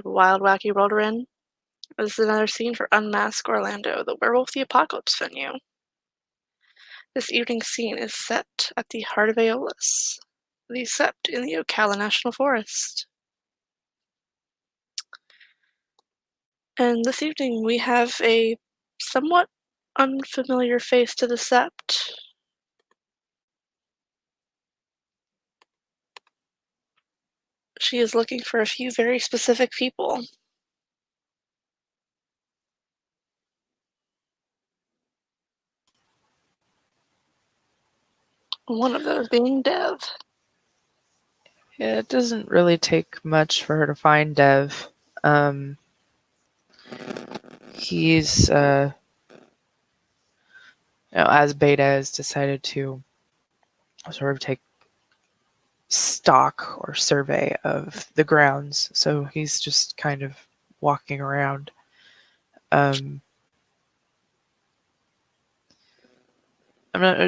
wild, wacky world we're in. This is another scene for Unmask Orlando, the Werewolf the Apocalypse venue. This evening's scene is set at the heart of Aeolus, the Sept in the Ocala National Forest. And this evening we have a somewhat unfamiliar face to the Sept. She is looking for a few very specific people. One of those being Dev. Yeah, it doesn't really take much for her to find Dev. He's, as Beta has decided to sort of take stock or survey of the grounds, so he's just kind of walking around.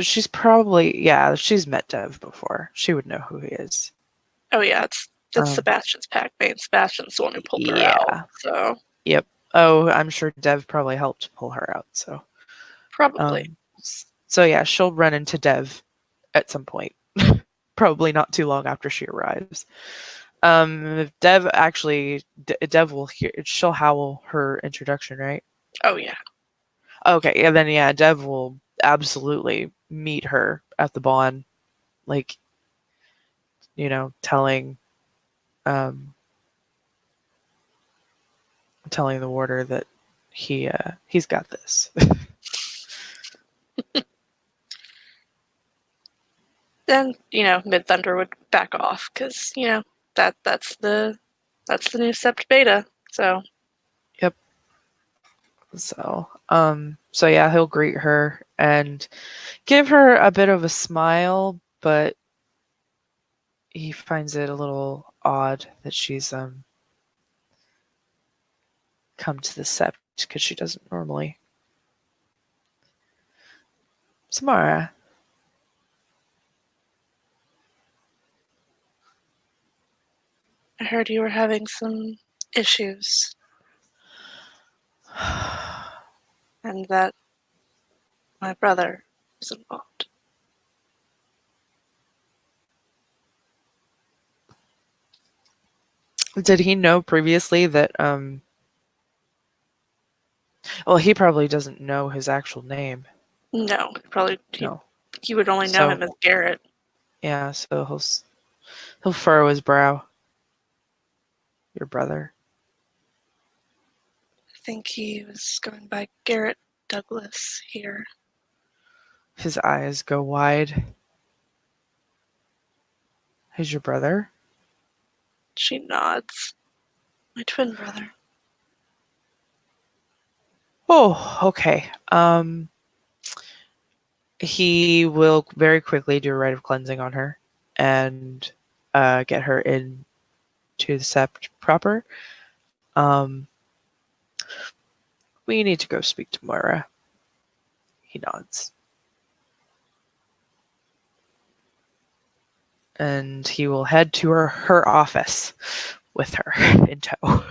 She's probably, she's met Dev before. She would know who he is. Oh yeah, it's Sebastian's pack mate. Sebastian's the one who pulled her out. So. Yep. Oh, I'm sure Dev probably helped pull her out. So. Probably. So yeah, she'll run into Dev at some point. Probably not too long after she arrives. If Dev will hear. She'll howl her introduction, right? Oh yeah. Okay, and then Dev will absolutely meet her at the barn, like, telling the warder that he's got this. Then Mid Thunder would back off because that's the new Sept Beta. So. Yep. So yeah, he'll greet her and give her a bit of a smile, but he finds it a little odd that she's come to the Sept because she doesn't normally. Samara. I heard you were having some issues. And that my brother was involved. Did he know previously that well, he probably doesn't know his actual name. No, probably No. He would only know him as Garrett. Yeah, so he'll furrow his brow. Your brother. I think he was going by Garrett Douglas here. His eyes go wide. He's your brother? She nods. My twin brother. Oh, okay. He will very quickly do a rite of cleansing on her and get her in to the Sept proper. We need to go speak to Moira. He nods. And he will head to her office with her in tow.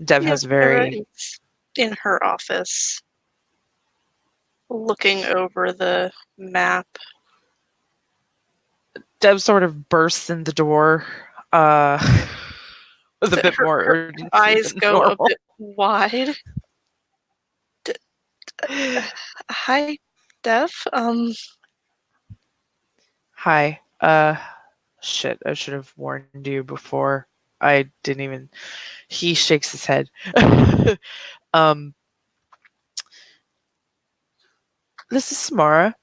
Dev has very... in her office, looking over the map. Dev sort of bursts in the door with a bit more urgency. Eyes than go normal. a bit wide. Hi, Dev. Hi. Shit, I should have warned you before. I didn't even... He shakes his head. This is Samara.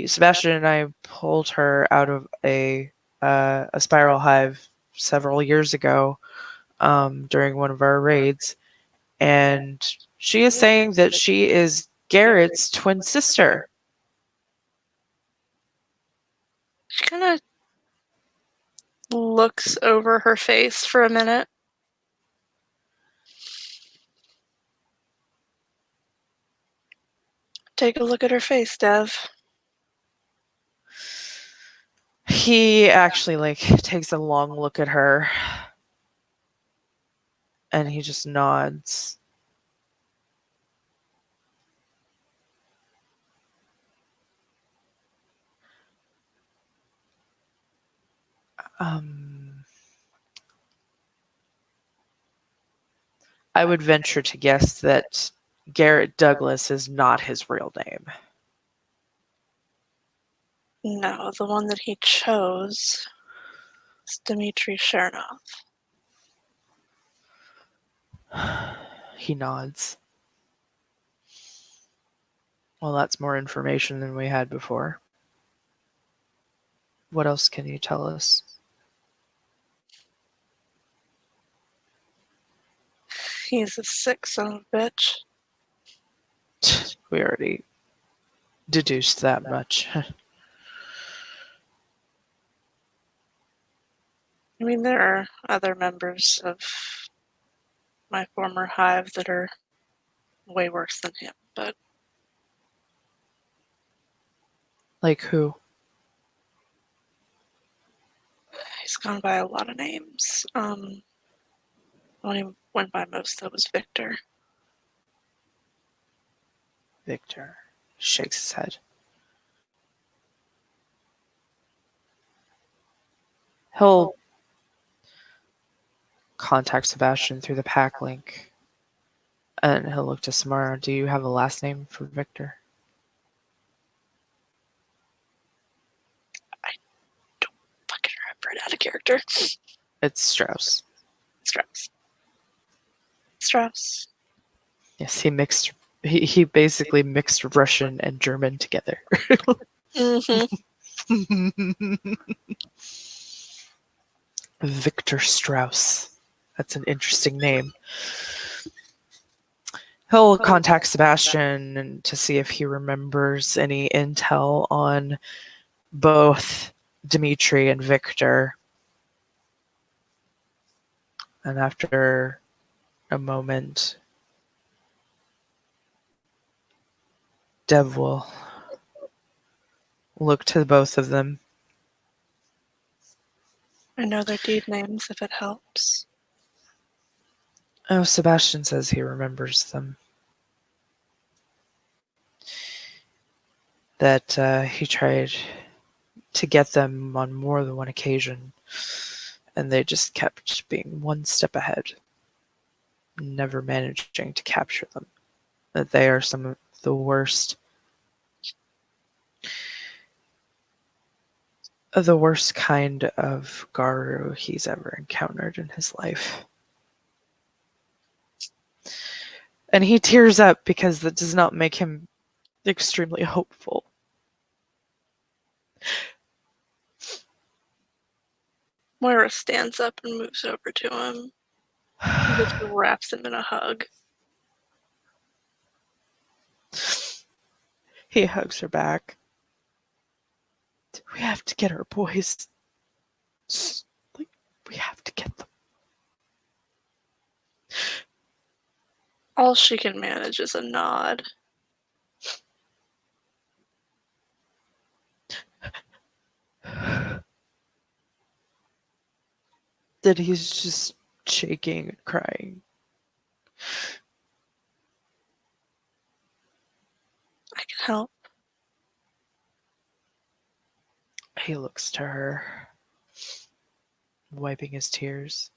Sebastian and I pulled her out of a spiral hive several years ago during one of our raids, and she is saying that she is Garrett's twin sister. She kind of looks over her face for a minute. Take a look at her face, Dev. He actually takes a long look at her and he just nods. I would venture to guess that Garrett Douglas is not his real name. No, the one that he chose is Dmitry Chernov. He nods. Well, that's more information than we had before. What else can you tell us? He's a sick son of a bitch. We already deduced that much. I mean, there are other members of my former hive that are way worse than him, but Like who? he's gone by a lot of names. The one he went by most, though, was Victor. Victor shakes his head. He'll contact Sebastian through the pack link and he'll look to Samara. Do you have a last name for Victor? I don't fucking remember it out of character. It's Strauss. Strauss. Yes, he basically mixed Russian and German together. Mm-hmm. Victor Strauss. That's an interesting name. He'll contact Sebastian to see if he remembers any intel on both Dmitry and Victor. And after a moment, Dev will look to both of them. I know their deed names if it helps. Oh, Sebastian says he remembers them. That he tried to get them on more than one occasion, and they just kept being one step ahead, never managing to capture them. That they are some of the worst kind of Garu he's ever encountered in his life. And he tears up because that does not make him extremely hopeful. Moira stands up and moves over to him. And just wraps him in a hug. He hugs her back. We have to get our boys. We have to get them. All she can manage is a nod. That he's just shaking and crying. I can help. He looks to her, wiping his tears.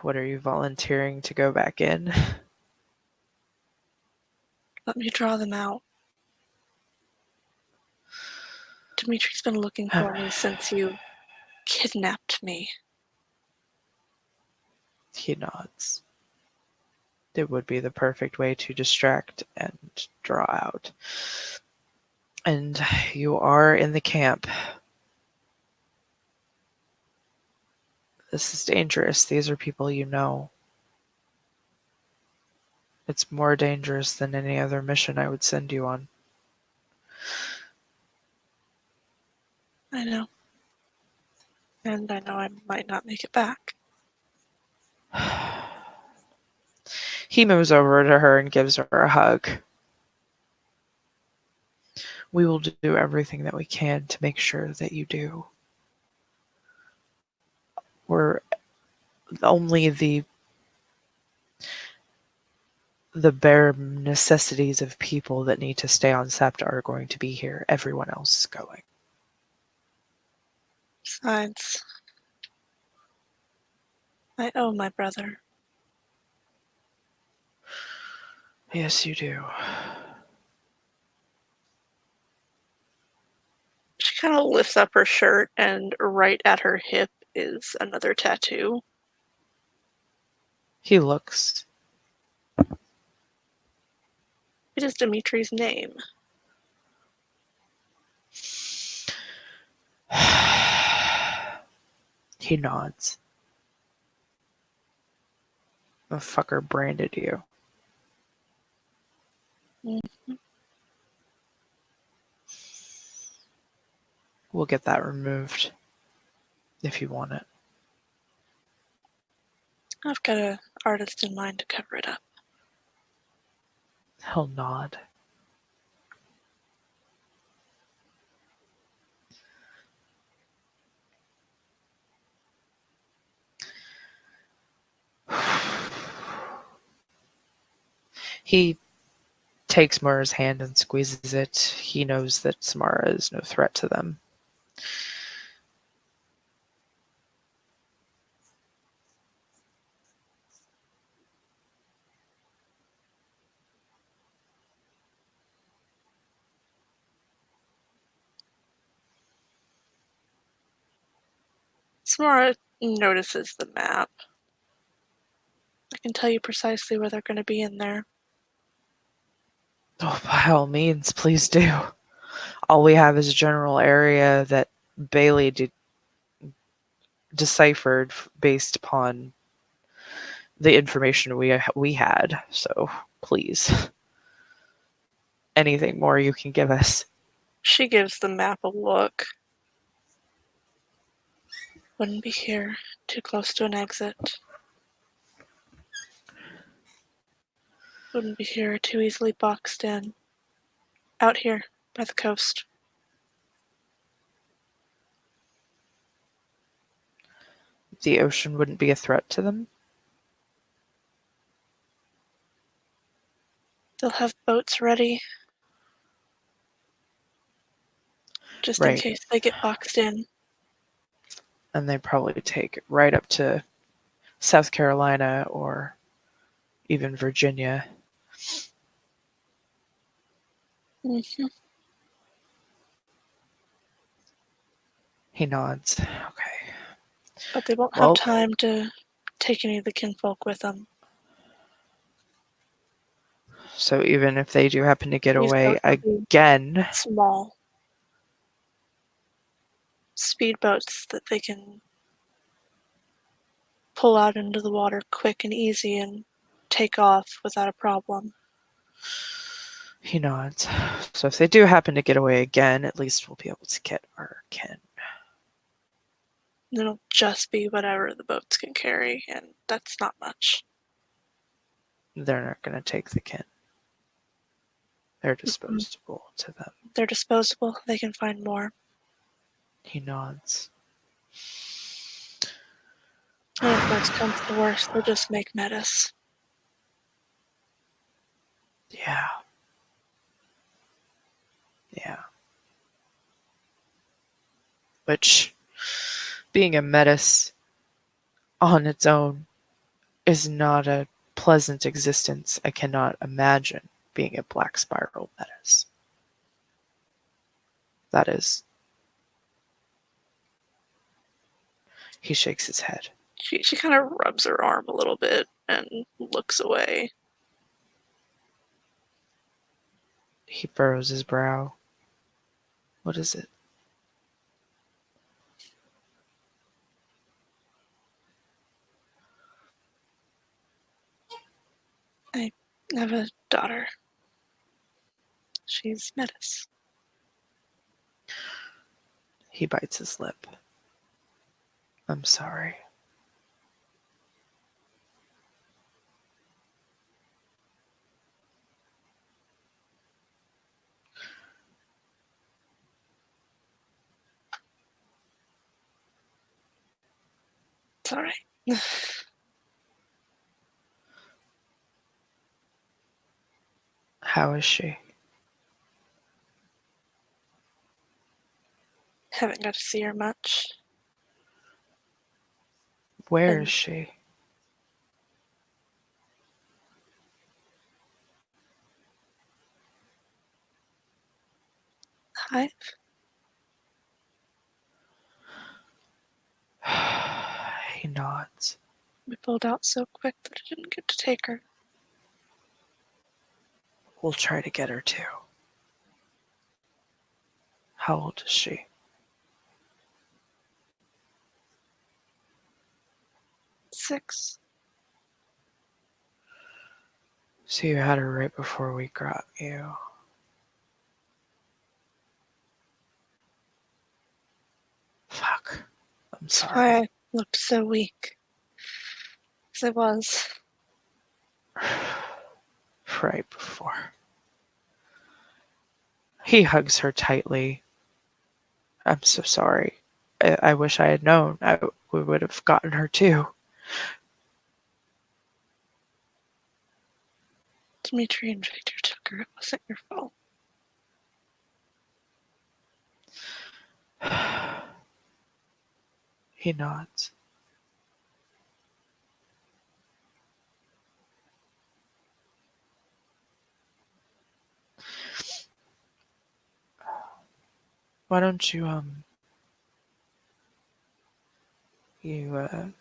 What are you volunteering to go back in? Let me draw them out. Dimitri's been looking for me since you kidnapped me. He nods. It would be the perfect way to distract and draw out. And you are in the camp. This is dangerous. These are people you know. It's more dangerous than any other mission I would send you on. I know. And I know I might not make it back. He moves over to her and gives her a hug. We will do everything that we can to make sure that you do. We're only the bare necessities of people that need to stay on SEPTA are going to be here. Everyone else is going. Besides, I owe my brother. Yes, you do. She kind of lifts up her shirt, and right at her hip is another tattoo. He looks. It is Dimitri's name. He nods. The fucker branded you. Mm-hmm. We'll get that removed if you want it. I've got an artist in mind to cover it up. He'll nod. He takes Mara's hand and squeezes it. He knows that Samara is no threat to them. Samara notices the map. I can tell you precisely where they're going to be in there. Oh, by all means, please do. All we have is a general area that Bailey deciphered based upon the information we had. So please, anything more you can give us. She gives the map a look. Wouldn't be here, too close to an exit. Wouldn't be here, too easily boxed in. Out here, by the coast. The ocean wouldn't be a threat to them? They'll have boats ready. Just in Right. case they get boxed in. And they probably take it right up to South Carolina or even Virginia. Mm-hmm. He nods. Okay. But they won't have Well, time to take any of the kinfolk with them. so even if they do happen to get These away boats will be again, small. Speedboats that they can pull out into the water quick and easy and take off without a problem. he nods. So if they do happen to get away again, at least we'll be able to get our kin. It'll just be whatever the boats can carry, and that's not much. They're not going to take the kin. They're Mm-mm. disposable to them. They're disposable, they can find more. He nods. And if worse comes to worse, they'll just make Metis. Yeah. Yeah. Which, being a metis on its own is not a pleasant existence. I cannot imagine being a black spiral metis. That is. He shakes his head. She kind of rubs her arm a little bit and looks away. He furrows his brow. What is it? I have a daughter. She's Metis. He bites his lip. I'm sorry. It's all right. How is she? Haven't got to see her much. Where And is she? Hive, He nods. we pulled out so quick that I didn't get to take her. We'll try to get her too. How old is she? 6. So you had her right before we got you. Fuck. I'm That's sorry. why I looked so weak. As I was. Right before. He hugs her tightly. I'm so sorry. I wish I had known. We would have gotten her too. Dimitri and Victor took her. It wasn't your fault. He nods. Why don't you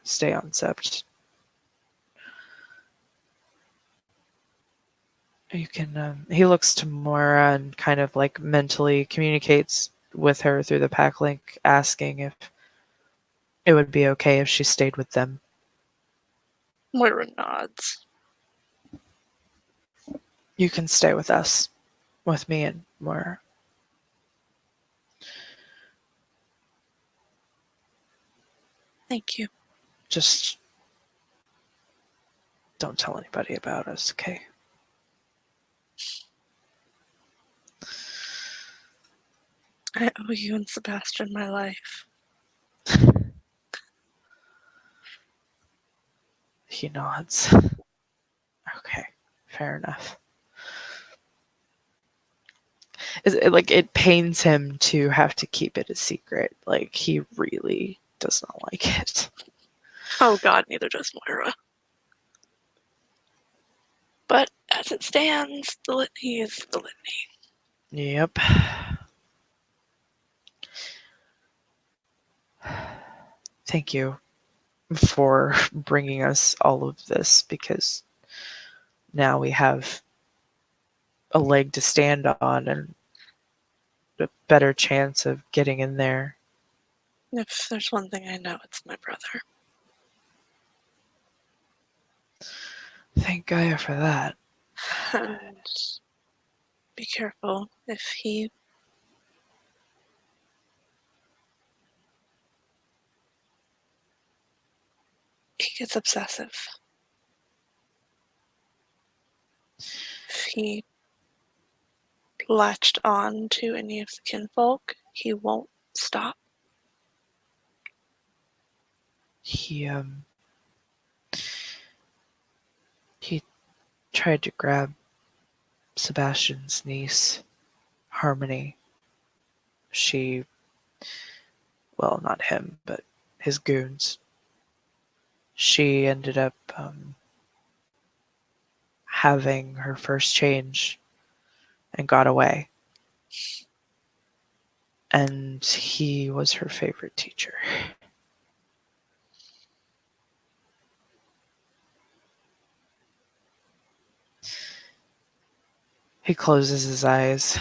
stay on sept? You can he looks to Mora and kind of like mentally communicates with her through the pack link, asking if it would be okay if she stayed with them. Moira nods. You can stay with us. With me and Mora. Thank you. Just don't tell anybody about us, okay? I owe you and Sebastian my life. He nods. Okay, fair enough. It pains him to have to keep it a secret. Like, he really does not like it. Oh god, neither does Moira. But as it stands, the litany is the litany. Yep. Thank you for bringing us all of this, because now we have a leg to stand on and a better chance of getting in there. If there's one thing I know, it's my brother. Thank Gaia for that. And be careful if he gets obsessive. If he latched on to any of the kinfolk, he won't stop. He tried to grab Sebastian's niece, Harmony. She, well, not him, but his goons. She ended up having her first change and got away. And he was her favorite teacher. He closes his eyes.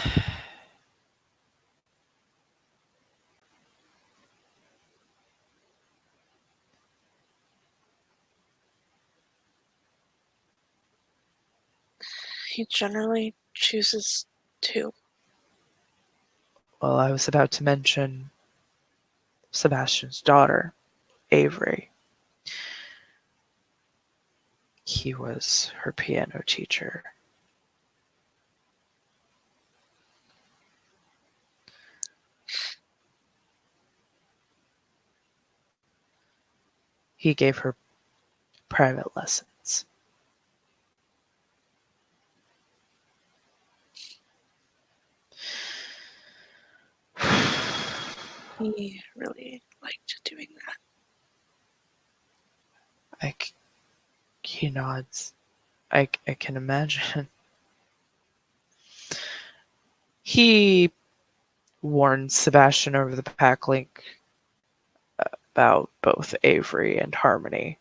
He generally chooses to. Well, I was about to mention Sebastian's daughter, Avery. He was her piano teacher. He gave her private lessons. He really liked doing that. He nods. I can imagine. He warned Sebastian over the pack link about both Avery and Harmony.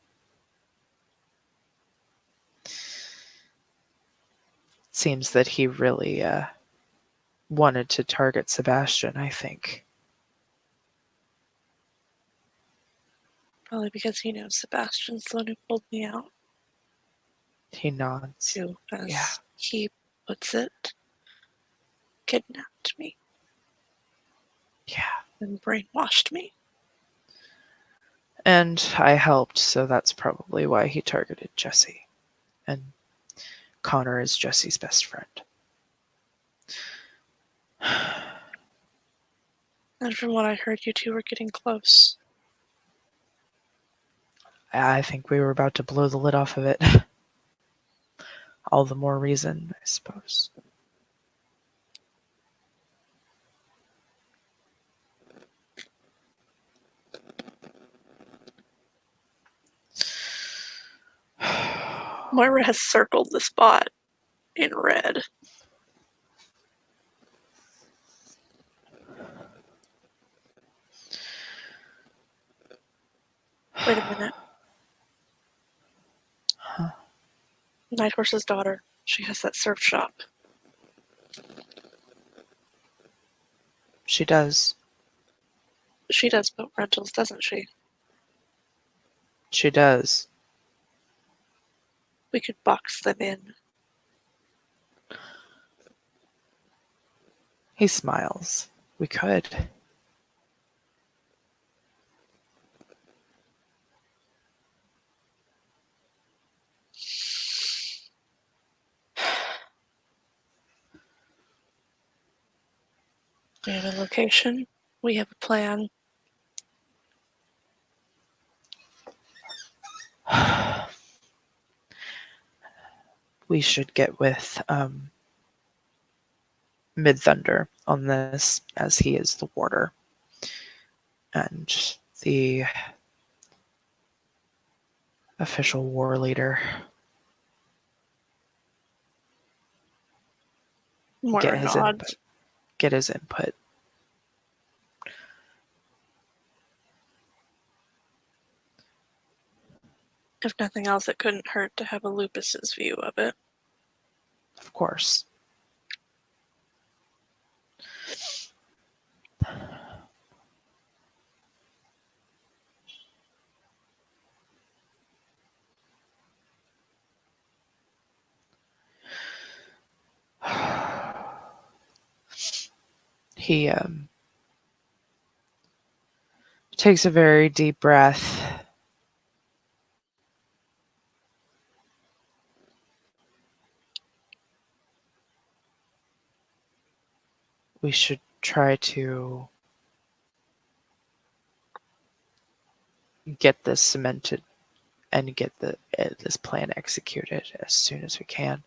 Seems that he really wanted to target Sebastian, I think. Probably because he knows Sebastian's the one who pulled me out. He nods. Who, as Yeah. he puts it, kidnapped me. Yeah. And brainwashed me. And I helped, so that's probably why he targeted Jesse. And Connor is Jesse's best friend. And from what I heard, you two were getting close. I think we were about to blow the lid off of it. All the more reason, I suppose. Moira has circled the spot in red. Wait a minute. Huh. Nighthorse's daughter. She has that surf shop. She does. She does boat rentals, doesn't she? She does. We could box them in. He smiles. We could. We have a location. We have a plan. We should get with Mid-Thunder on this, as he is the warder. And the official war leader. Moira nods. Get his input. If nothing else, it couldn't hurt to have a Lupus's view of it. Of course. He takes a very deep breath. We should try to get this cemented and get this plan executed as soon as we can.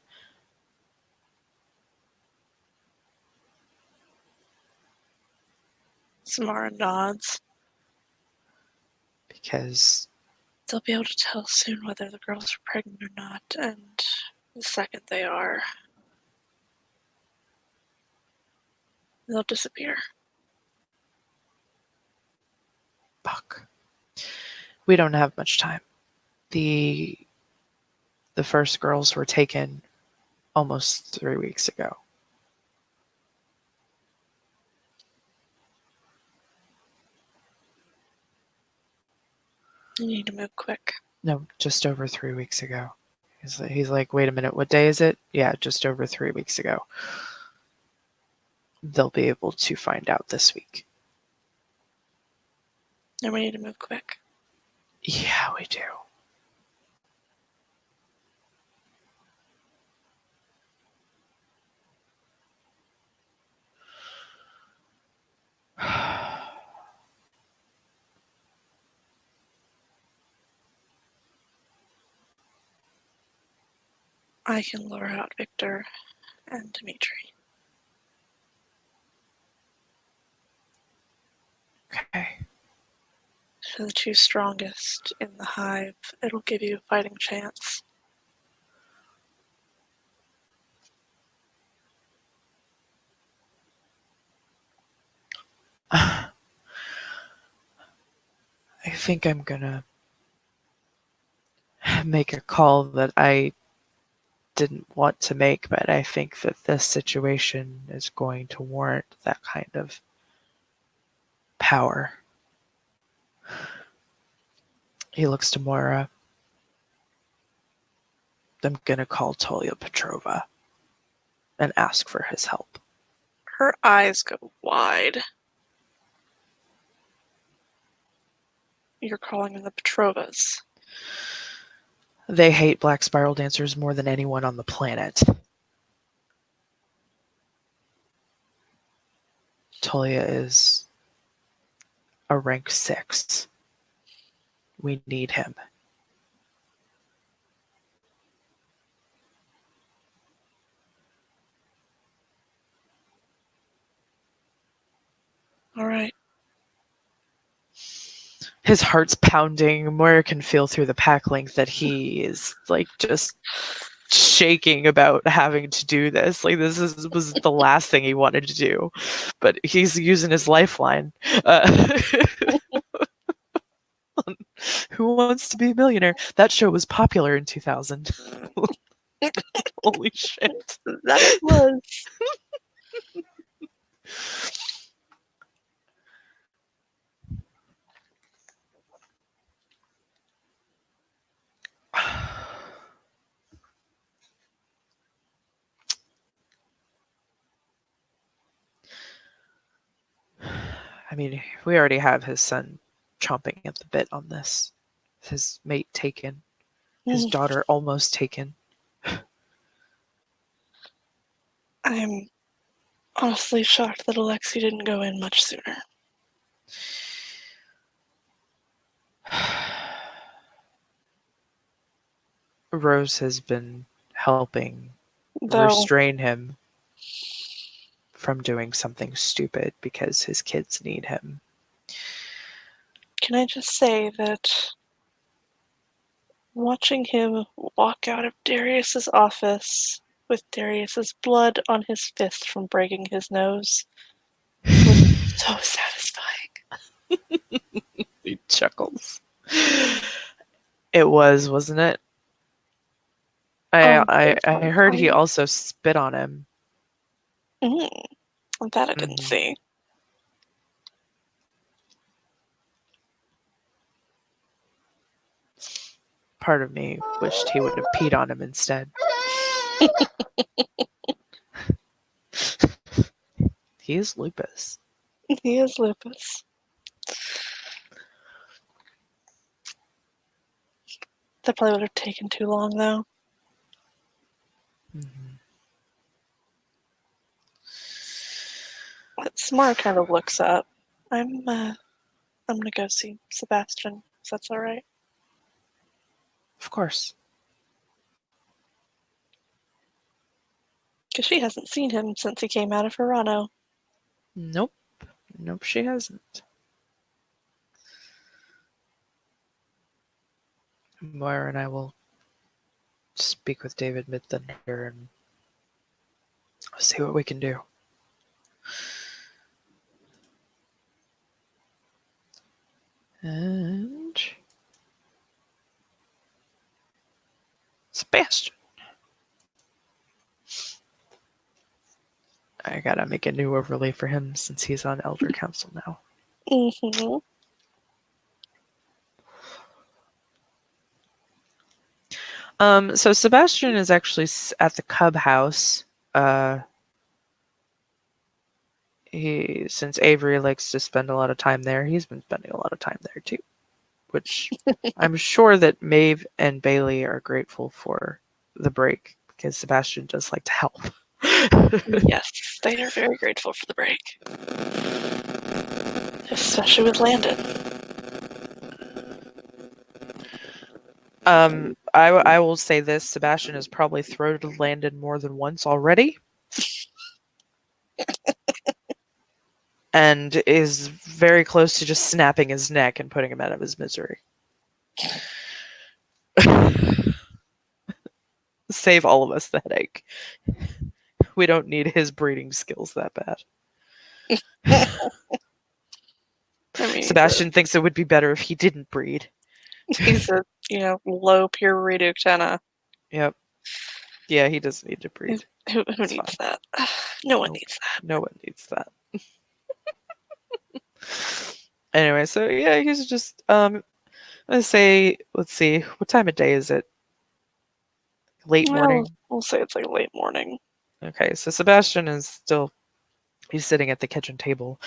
Samara nods. Because they'll be able to tell soon whether the girls are pregnant or not, and the second they are, they'll disappear. Fuck. We don't have much time. The first girls were taken almost 3 weeks ago. You need to move quick. No, just over 3 weeks ago. He's like, wait a minute, what day is it? Yeah, just over 3 weeks ago. They'll be able to find out this week. And we need to move quick. Yeah, we do. I can lure out Victor and Dimitri. Okay. They're the two strongest in the hive. It'll give you a fighting chance. I think I'm gonna make a call that I didn't want to make, but I think that this situation is going to warrant that kind of power. He looks to Moira. I'm gonna call Tolia Petrova and ask for his help. Her eyes go wide. You're calling in the Petrovas. They hate black spiral dancers more than anyone on the planet. Tolia is a rank 6. We need him. All right. His heart's pounding. Moira can feel through the pack link that he is like just shaking about having to do this. Like was the last thing he wanted to do, but he's using his lifeline. Who Wants to Be a Millionaire? That show was popular in 2000. Holy shit. That it was. I mean, we already have his son chomping at the bit on this. His mate taken. His daughter almost taken. I'm honestly shocked that Alexei didn't go in much sooner. Rose has been helping Though, restrain him from doing something stupid because his kids need him. can I just say that watching him walk out of Darius's office with Darius's blood on his fist from breaking his nose was so satisfying. He chuckles. It was, wasn't it? I heard he also spit on him. That I didn't see. Part of me wished he would have peed on him instead. He is lupus. He is lupus. That probably would have taken too long, though. Samara kind of looks up. I'm gonna go see Sebastian, if that's all right. Of course. Because she hasn't seen him since he came out of Verano. Nope. Nope, she hasn't. Moira and I will speak with David Midthunder and see what we can do. And Sebastian. I gotta make a new overlay for him since he's on Elder Council now. Mm-hmm. So Sebastian is actually at the Cub House. Since Avery likes to spend a lot of time there, he's been spending a lot of time there too. Which I'm sure that Maeve and Bailey are grateful for the break because Sebastian does like to help. Yes, they are very grateful for the break. Especially with Landon. I will say this: Sebastian has probably throated Landon more than once already, and is very close to just snapping his neck and putting him out of his misery. Save all of us the headache. We don't need his breeding skills that bad. I mean, Sebastian thinks it would be better if he didn't breed. he's a low purebred Uchenna. Yep. Yeah, he doesn't need to Who, breed. who It's needs fine. that? No one Nope. needs that. No one needs that. Anyway, so yeah, he's just let's say, let's see, what time of day is it? Late Well, morning. we'll say it's like late morning. Okay, so Sebastian is still, he's sitting at the kitchen table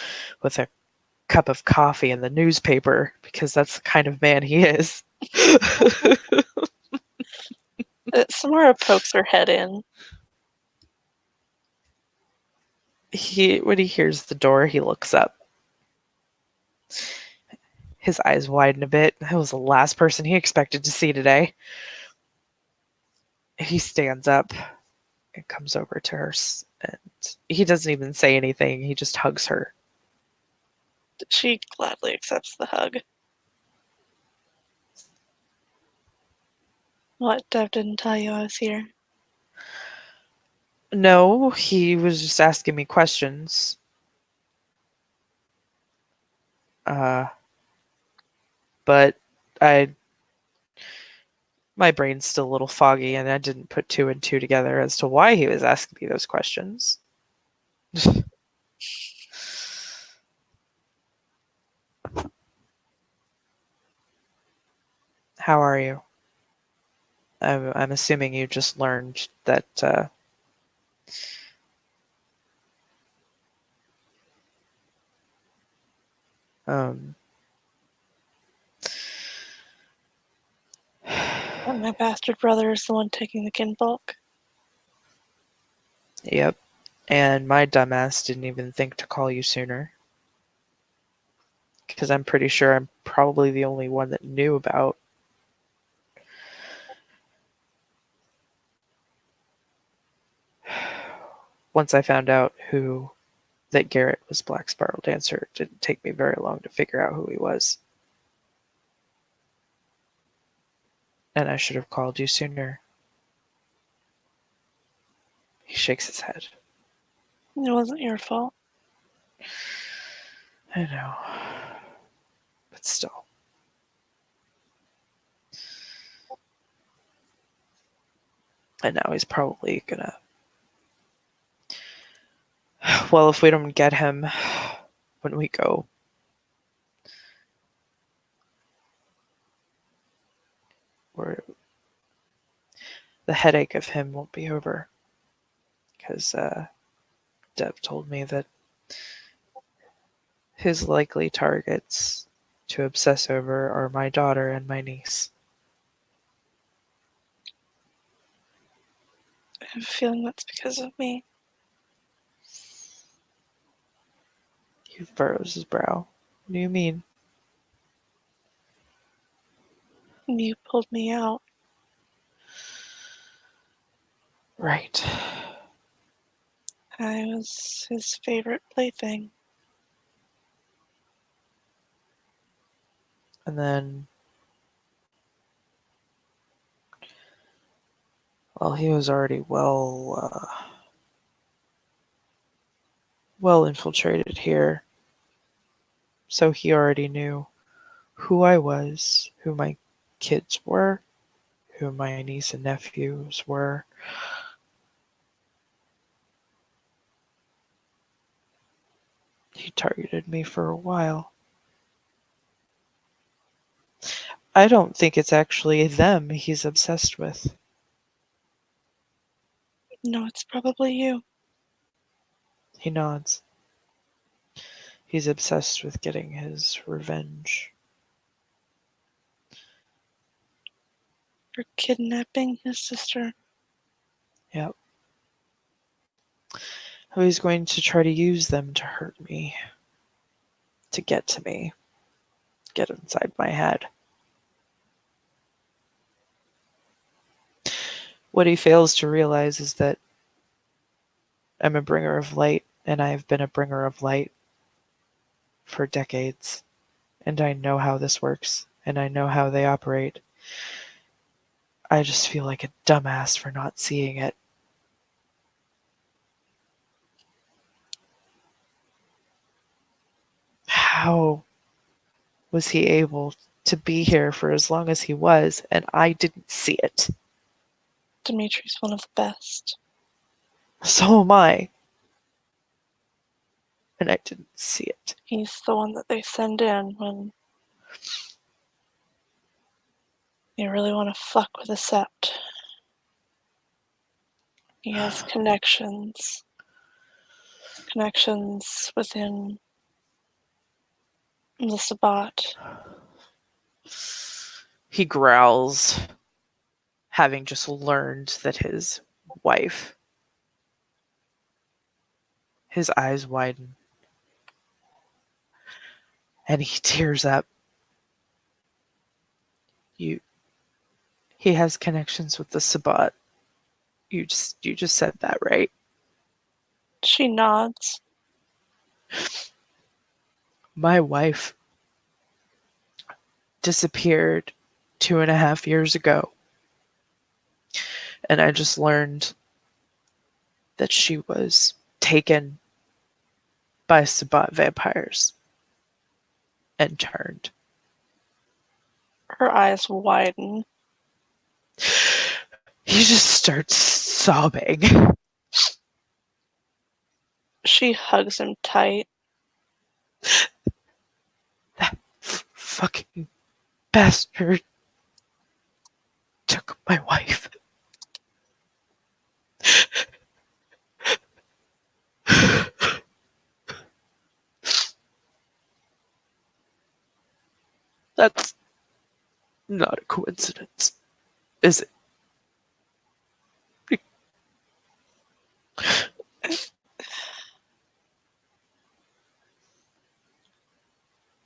with a cup of coffee and the newspaper because that's the kind of man he is. Samara pokes her head in. When he hears the door, he looks up. His eyes widen a bit. That was the last person he expected to see today. He stands up and comes over to her, and he doesn't even say anything. He just hugs her. She gladly accepts the hug. What, Dev didn't tell you I was here? No, he was just asking me questions. Uh, but I, my brain's still a little foggy, and I didn't put two and two together as to why he was asking me those questions. How are you? I'm assuming you just learned that um, And my bastard brother is the one taking the kinfolk. yep. And my dumbass didn't even think to call you sooner. Because I'm pretty sure I'm probably the only one that knew about. Once I found out that Garrett was Black Spiral Dancer, it didn't take me very long to figure out who he was. And I should have called you sooner. He shakes his head. It wasn't your fault. I know. But still. And now he's probably gonna. Well, if we don't get him when we go, the headache of him won't be over. Because Dev told me that his likely targets to obsess over are my daughter and my niece. I have a feeling that's because of me. He furrows his brow. What do you mean? You pulled me out. Right. I was his favorite plaything. And then, well, he was already well infiltrated here. So he already knew who I was, who my kids were, who my niece and nephews were. He targeted me for a while. I don't think it's actually them he's obsessed with. No, it's probably you. He nods. He's obsessed with getting his revenge. For kidnapping his sister. Yep. He's going to try to use them to hurt me. To get to me. Get inside my head. What he fails to realize is that I'm a bringer of light, and I have been a bringer of light for decades. And I know how this works, and I know how they operate. I just feel like a dumbass for not seeing it. How was he able to be here for as long as he was, and I didn't see it? Dimitri's one of the best. So am I. And I didn't see it. He's the one that they send in when you really want to fuck with a sept. He has connections within the Sabbat. He growls, having just learned that his wife. His eyes widen. And he tears up. He has connections with the Sabbat. You just said that, right? She nods. My wife disappeared 2.5 years ago. And I just learned that she was taken by Sabbat vampires and turned. Her eyes widen. He just starts sobbing. She hugs him tight. That fucking bastard took my wife. That's not a coincidence, is it?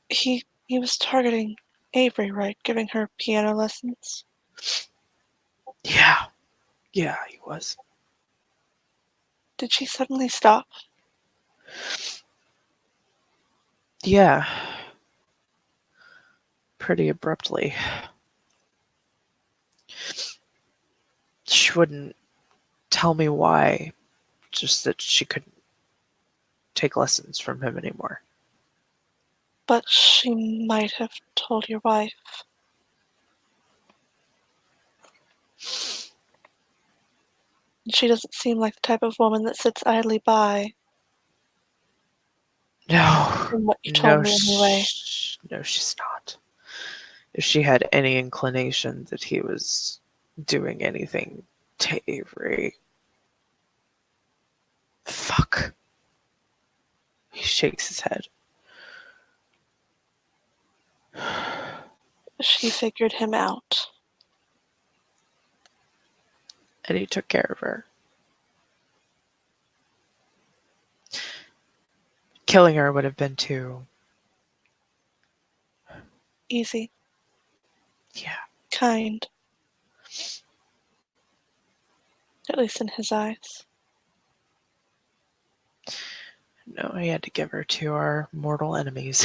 He was targeting Avery, right? Giving her piano lessons. Yeah, he was. Did she suddenly stop? Yeah, pretty abruptly. She wouldn't tell me why, just that she couldn't take lessons from him anymore. But she might have told your wife. She doesn't seem like the type of woman that sits idly by. No, From what you told no, me anyway. no, she's not. If she had any inclination that he was doing anything to Avery. Fuck. He shakes his head. She figured him out. And he took care of her. Killing her would have been too. Easy. Yeah. Kind. At least in his eyes. No, he had to give her to our mortal enemies.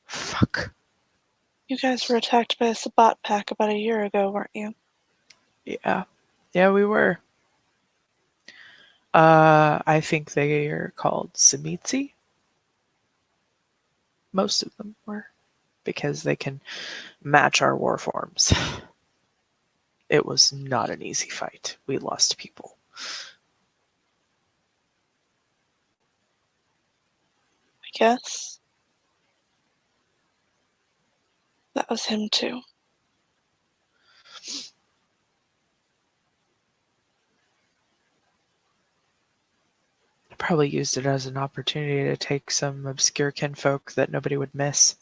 Fuck. You guys were attacked by a Sabbat pack about a year ago, weren't you? Yeah. Yeah, we were. I think they are called Samitsi. Most of them were. Because they can match our war forms. It was not an easy fight. We lost people. I guess. That was him too. I probably used it as an opportunity to take some obscure kinfolk that nobody would miss.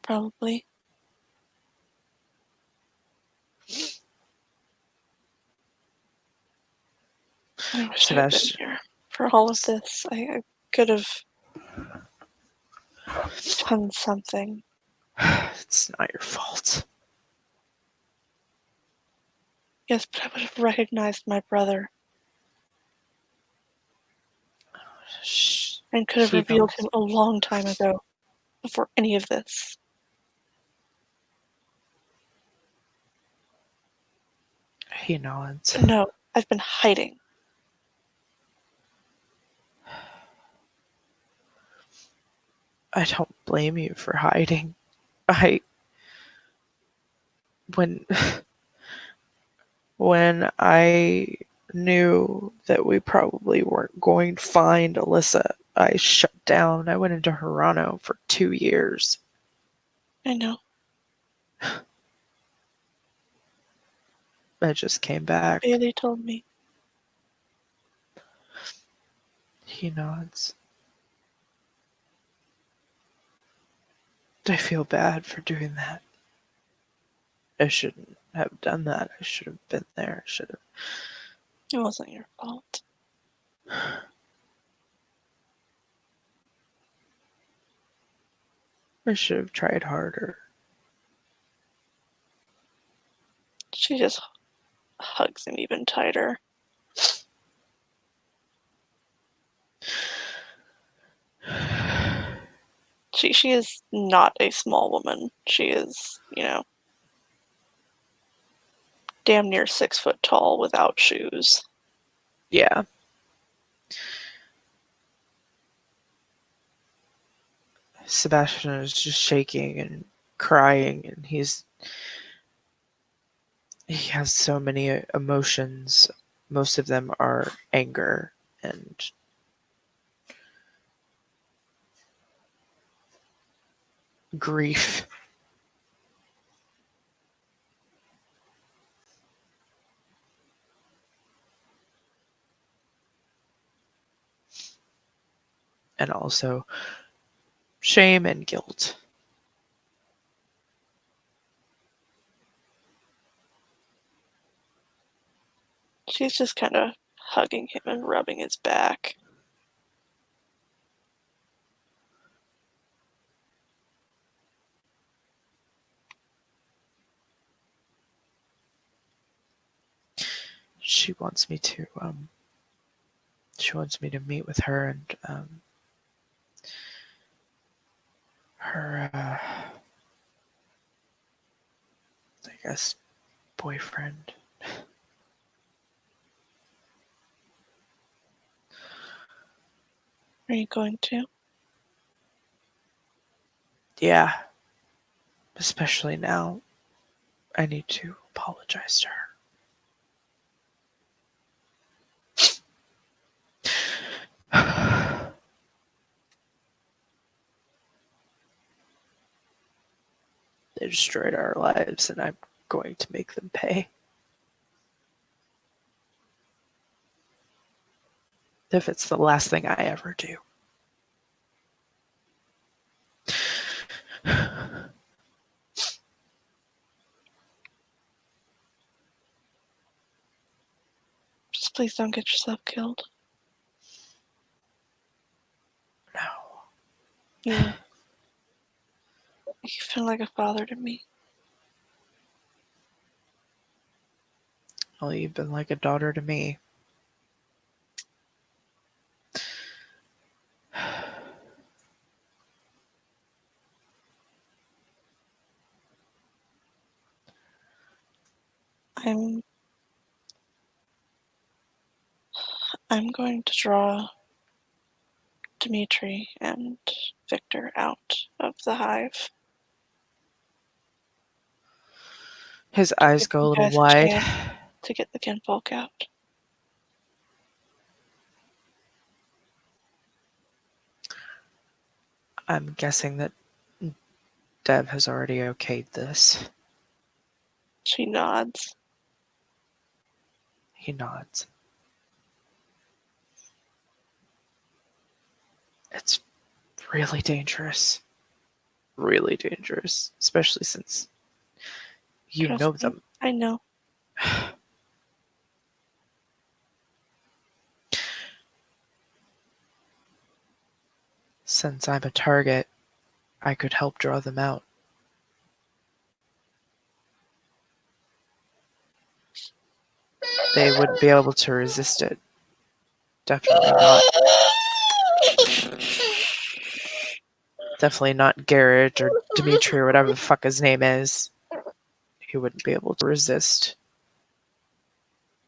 Probably. I wish I had been Sebastian, here for all of this. I could have done something. it's not your fault. Yes, but I would have recognized my brother Shh. and could have He revealed knows. him a long time ago, before any of this. He nods. No, I've been hiding. I don't blame you for hiding. I when when I knew that we probably weren't going to find Alyssa, I shut down. I went into Toronto for 2 years. I know. I just came back. Bailey told me. He nods. I feel bad for doing that. I shouldn't have done that. I should have been there. I should have. It wasn't your fault. I should have tried harder. She just hugs him even tighter. She is not a small woman. She is, damn near 6 foot tall without shoes. Yeah. Sebastian is just shaking and crying, and he has so many emotions. Most of them are anger and grief. And also shame and guilt. She's just kind of hugging him and rubbing his back. She wants me to meet with her and her I guess boyfriend. Are you going to? Yeah. Especially now. I need to apologize to her. They destroyed our lives, and I'm going to make them pay. If it's the last thing I ever do. Just please don't get yourself killed. No. You feel like a father to me. Well, you've been like a daughter to me. I'm going to draw Dimitri and Victor out of the hive. His eyes Give go a you little guys a wide. chance to get the kinfolk out. I'm guessing that Dev has already okayed this. She nods. He nods. It's really dangerous. Really dangerous. Especially since you Trust know me, them. I know. Since I'm a target, I could help draw them out. They wouldn't be able to resist it. Definitely not. Definitely not Garrett or Dimitri or whatever the fuck his name is. He wouldn't be able to resist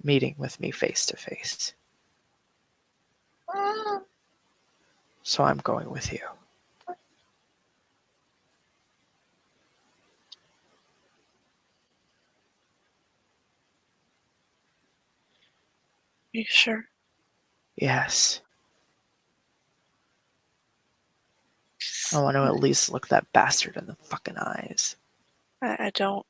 meeting with me face to face. So I'm going with you. You sure? Yes. I want to at least look that bastard in the fucking eyes. I don't.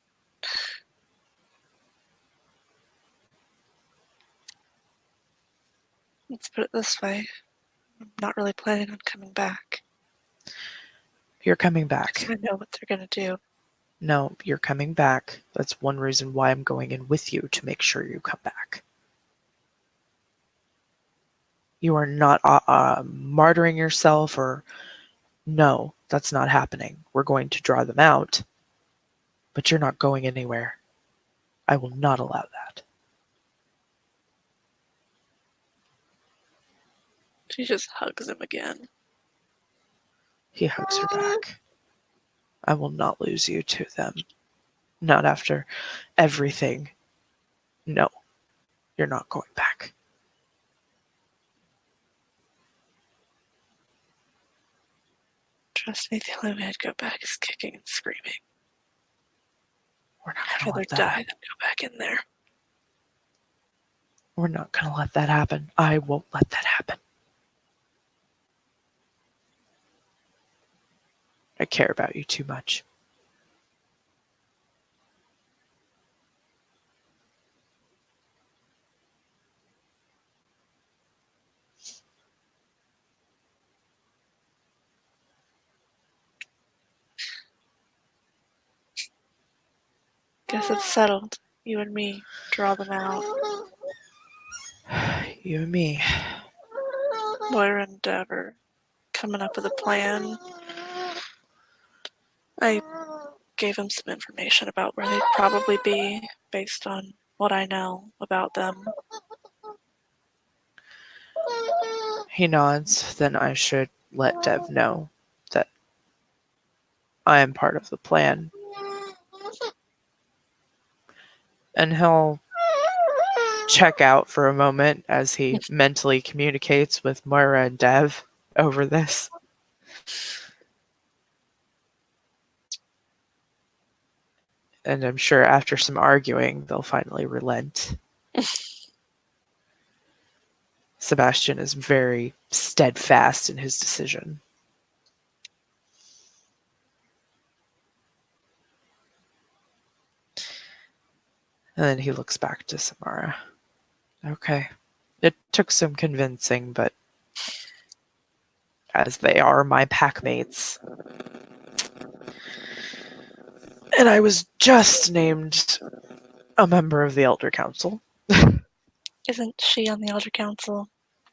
Let's put it this way. I'm not really planning on coming back. You're coming Because back. I know what they're gonna do. No, you're coming back. That's one reason why I'm going in with you, to make sure you come back. You are not martyring yourself or... No, that's not happening. We're going to draw them out, but you're not going anywhere. I will not allow that. She just hugs him again. He hugs her back. I will not lose you to them. Not after everything. No, you're not going back. Trust me, the only way I'd go back is kicking and screaming. We're not I'd going to rather let that die happen. than go back in there. We're not going to let that happen. I won't let that happen. I care about you too much. Guess it's settled. You and me draw them out. You and me. Moira and Dev are coming up with a plan. I gave him some information about where they'd probably be based on what I know about them. He nods. Then I should let Dev know that I am part of the plan. And he'll check out for a moment as he mentally communicates with Moira and Dev over this. And I'm sure after some arguing, they'll finally relent. Sebastian is very steadfast in his decision. And then he looks back to Samara. Okay. It took some convincing, but as they are my packmates. And I was just named a member of the Elder Council. Isn't she on the Elder Council?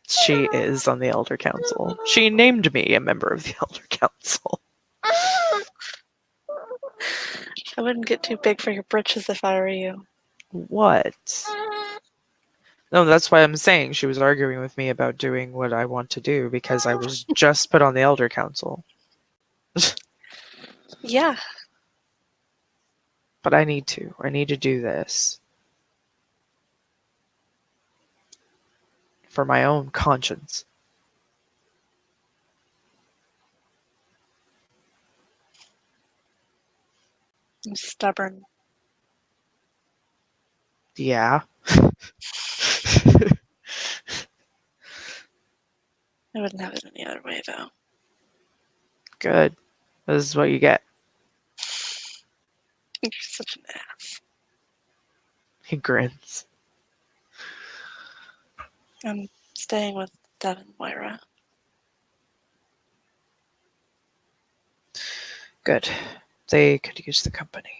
She is on the Elder Council. She named me a member of the Elder Council. I wouldn't get too big for your britches if I were you. What? No, that's why I'm saying she was arguing with me about doing what I want to do because I was just put on the Elder Council. Yeah. But I need to. I need to do this. For my own conscience. I'm stubborn. Yeah. I wouldn't have it any other way, though. Good. This is what you get. You're such an ass. He grins. I'm staying with Dev and Moira. Good. They could use the company.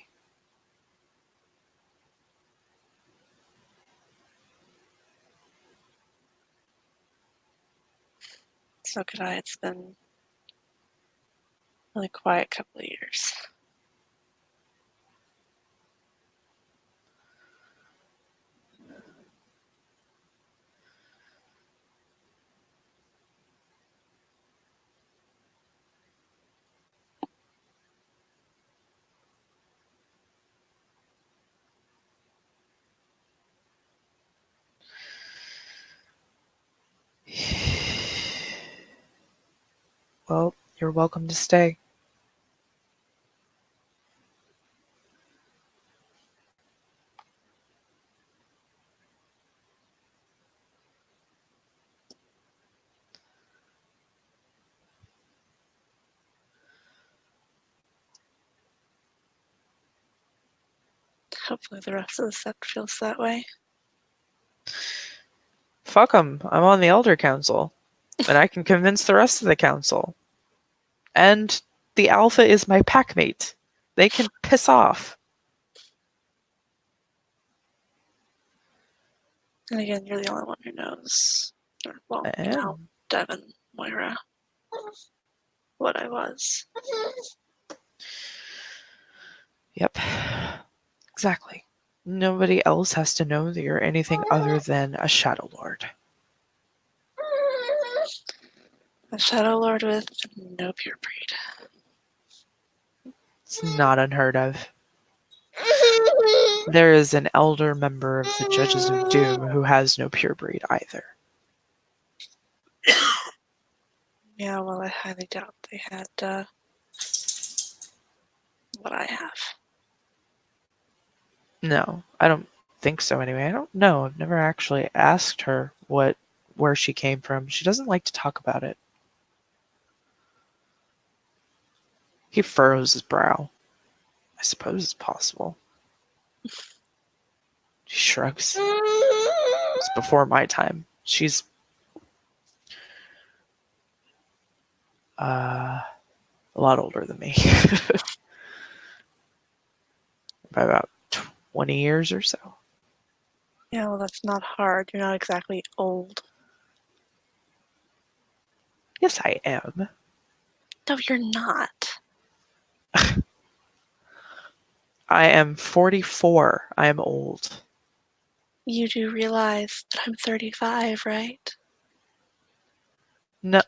So could I. It's been really quiet couple of years. Well, you're welcome to stay. Hopefully the rest of the set feels that way. Fuck them. I'm on the Elder Council, and I can convince the rest of the council. And the Alpha is my packmate. They can piss off. And again, you're the only one who knows. Or, well, I now, am. Devin, Moira, what I was. Yep. Exactly. Nobody else has to know that you're anything other than a Shadow Lord. A Shadow Lord with no pure breed. It's not unheard of. There is an elder member of the Judges of Doom who has no pure breed either. Yeah, well, I highly doubt they had what I have. No, I don't think so anyway. I don't know. I've never actually asked her where she came from. She doesn't like to talk about it. He furrows his brow. I suppose it's possible. She shrugs. It's before my time. She's a lot older than me. By about 20 years or so. Yeah, well, that's not hard. You're not exactly old. Yes, I am. No, you're not. I am 44. I am old. You do realize that I'm 35, right? No.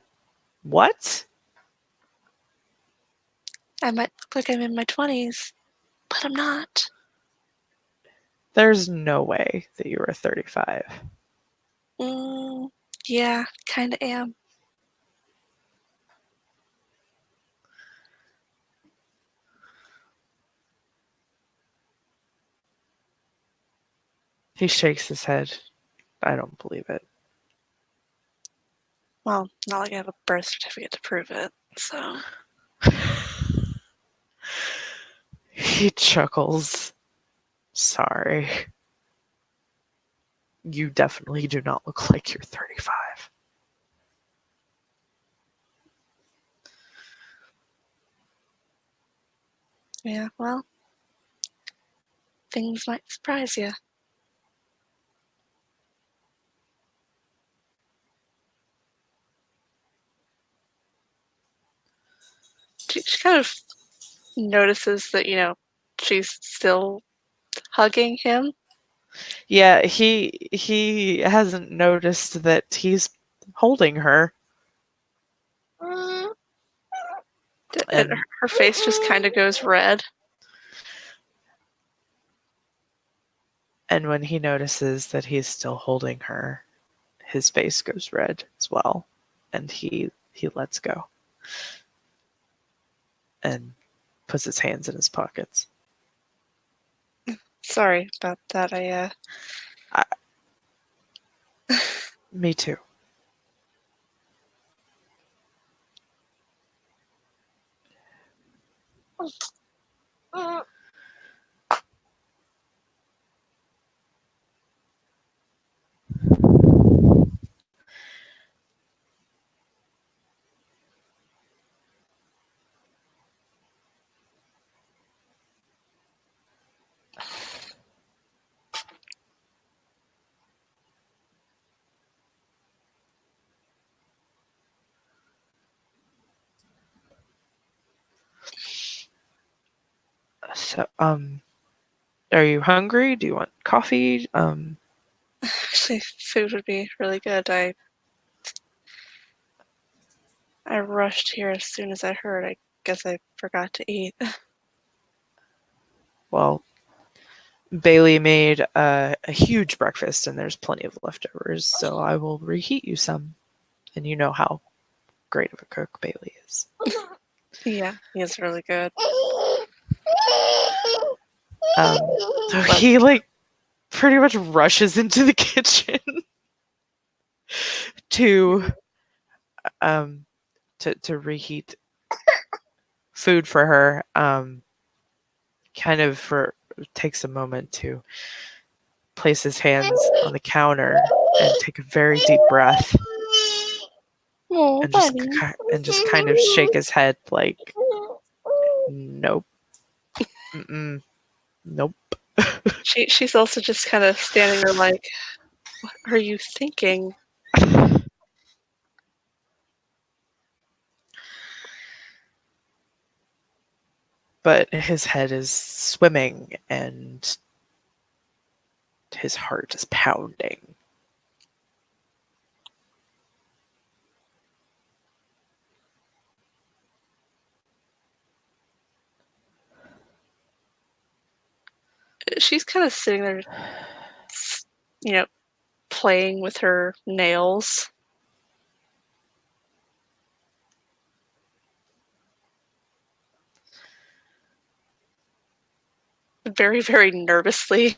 What? I might look like I'm in my 20s, but I'm not. There's no way that you are 35. Yeah, kinda am. He shakes his head. I don't believe it. Well, not like I have a birth certificate to prove it, so. He chuckles. Sorry. You definitely do not look like you're 35. Yeah, well, things might surprise you. She kind of notices that, she's still hugging him. Yeah, he hasn't noticed that he's holding her. And And her face just kind of goes red. and when he notices that he's still holding her, his face goes red as well. And he lets go. And puts his hands in his pockets. Sorry about that. Me too. So, are you hungry? Do you want coffee? Actually, food would be really good. I rushed here as soon as I heard. I guess I forgot to eat. Well, Bailey made a huge breakfast and there's plenty of leftovers, so I will reheat you some. And you know how great of a cook Bailey is. Yeah, he is really good. So But he like pretty much rushes into the kitchen to um to reheat food for her. Kind of for takes a moment to place his hands on the counter and take a very deep breath oh, and buddy. just kind of shake his head like nope, nope. She's also just kind of standing there like, what are you thinking? But his head is swimming and his heart is pounding. She's kind of sitting there, you know, playing with her nails. Very, very nervously.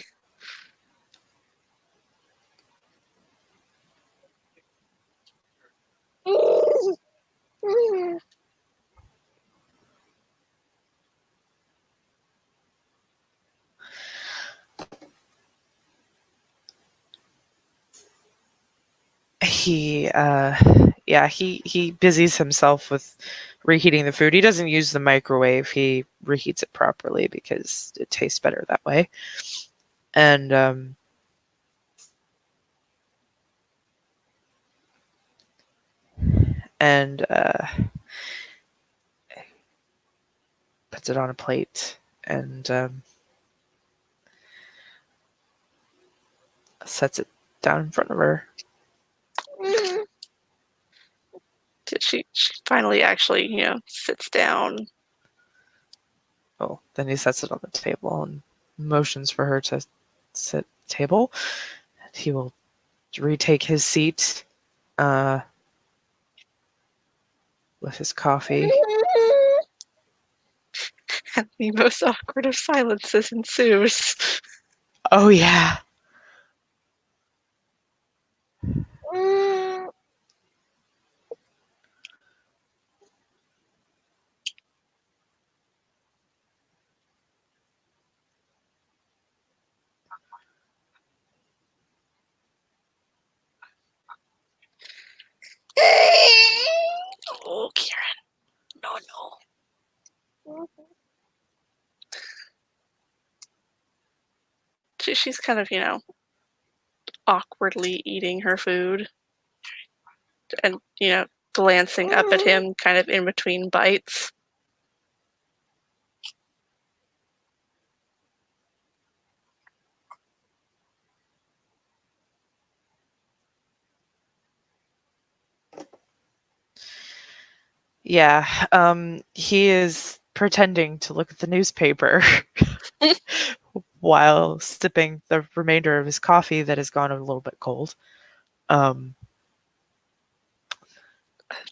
He he busies himself with reheating the food. He doesn't use the microwave. He reheats it properly because it tastes better that way. And and puts it on a plate and sets it down in front of her. She finally actually, sits down. Oh, then he sets it on the table and motions for her to sit at the table. He will retake his seat with his coffee. And the most awkward of silences ensues. Oh yeah. Oh, Kieran. No, no. She's kind of, awkwardly eating her food and, glancing up at him kind of in between bites. Yeah. He is pretending to look at the newspaper while sipping the remainder of his coffee that has gone a little bit cold. Um,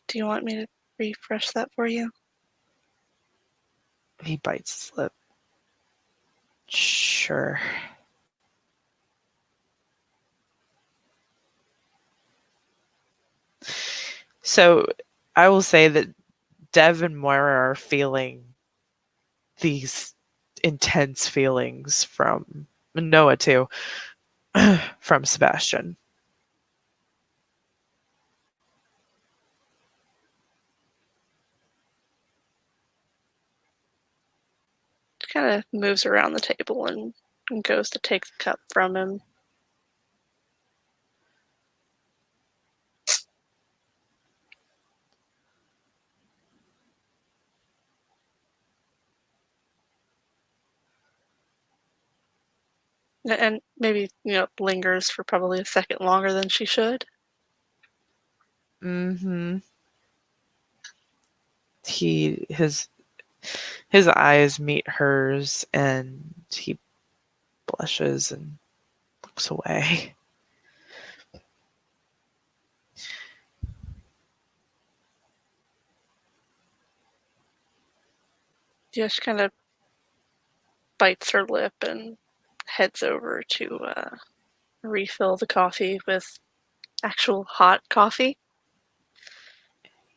Do you want me to refresh that for you? he bites his lip. Sure. So I will say that Dev and Moira are feeling these intense feelings from Noah too, from Sebastian. She kind of moves around the table and goes to take the cup from him. And maybe, lingers for probably a second longer than she should. Mm-hmm. He his eyes meet hers and he blushes and looks away. She kind of bites her lip and heads over to refill the coffee with actual hot coffee.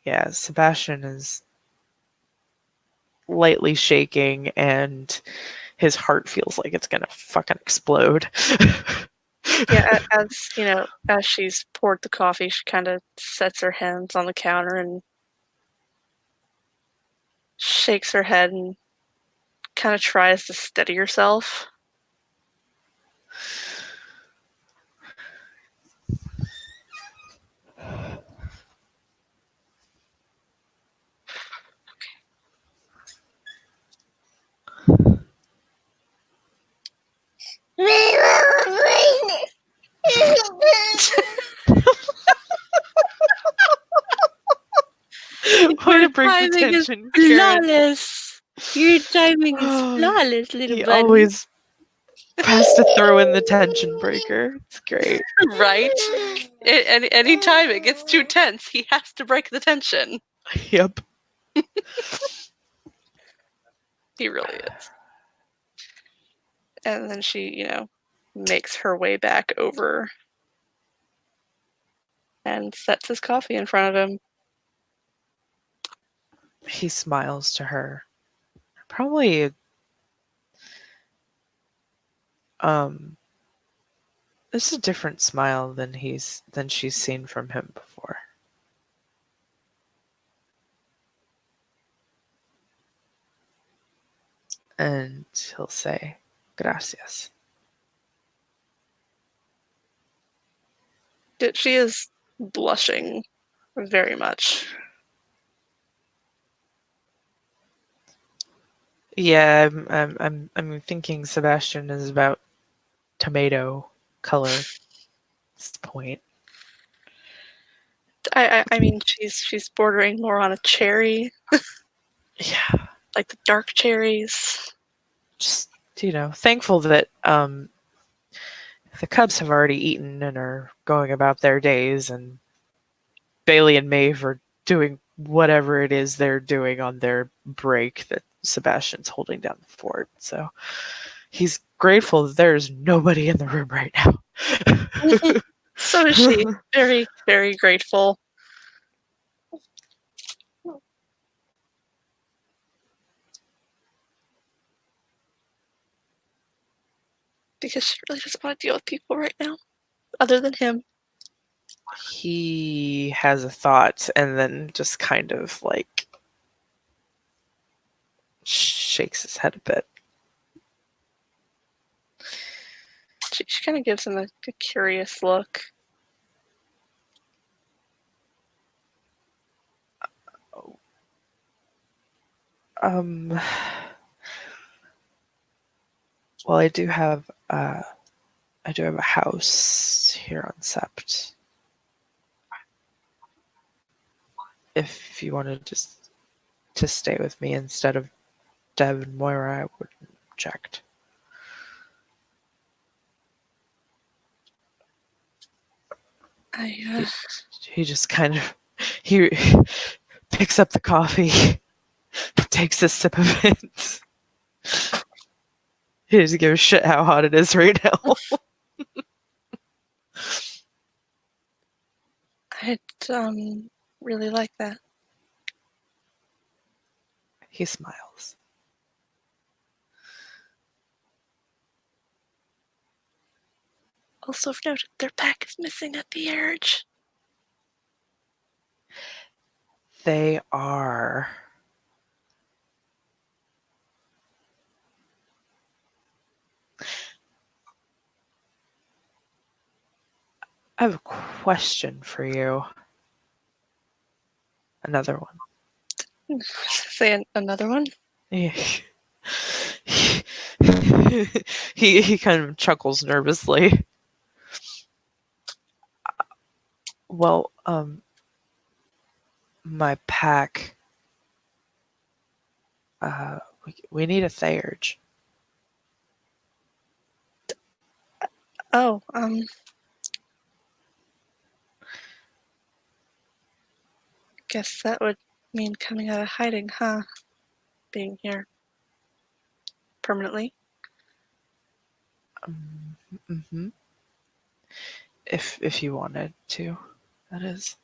Yeah, Sebastian is lightly shaking and his heart feels like it's gonna fucking explode. Yeah, as she's poured the coffee, she kind of sets her hands on the counter and shakes her head and kind of tries to steady herself. Way Your to break the timing is tension, Karen. flawless. Your timing is flawless, little He buddy. always has to throw in the tension breaker. It's great. Right? Any time it gets too tense, he has to break the tension. Yep. He really is. And then she, makes her way back over and sets his coffee in front of him. He smiles to her. Probably it's a different smile than she's seen from him before. And he'll say, "Gracias." She is blushing very much. Yeah, I'm thinking Sebastian is about tomato color at this point. I mean, she's bordering more on a cherry, Yeah, like the dark cherries. just thankful that the Cubs have already eaten and are going about their days, and Bailey and Maeve are doing whatever it is they're doing on their break that Sebastian's holding down the fort. So he's grateful that there's nobody in the room right now. So is she. Very, very grateful. Because she really doesn't want to deal with people right now, other than him. He has a thought and then just kind of like shakes his head a bit. She kind of gives him a curious look. Um, well, I do have a house here on Sept. If you wanted just to stay with me instead of Deb and Moira, I wouldn't object. He just kind of he picks up the coffee, takes a sip of it. He doesn't give a shit how hot it is right now. I'd really like that. He smiles. Also, I've noted their pack is missing at the edge. They are. I have a question for you. Another one. Say another one. Yeah. he kind of chuckles nervously. Well, my pack. We need a Theurge. Oh, guess that would mean coming out of hiding, huh? Being here permanently. Mm-hmm. If you wanted to, that is.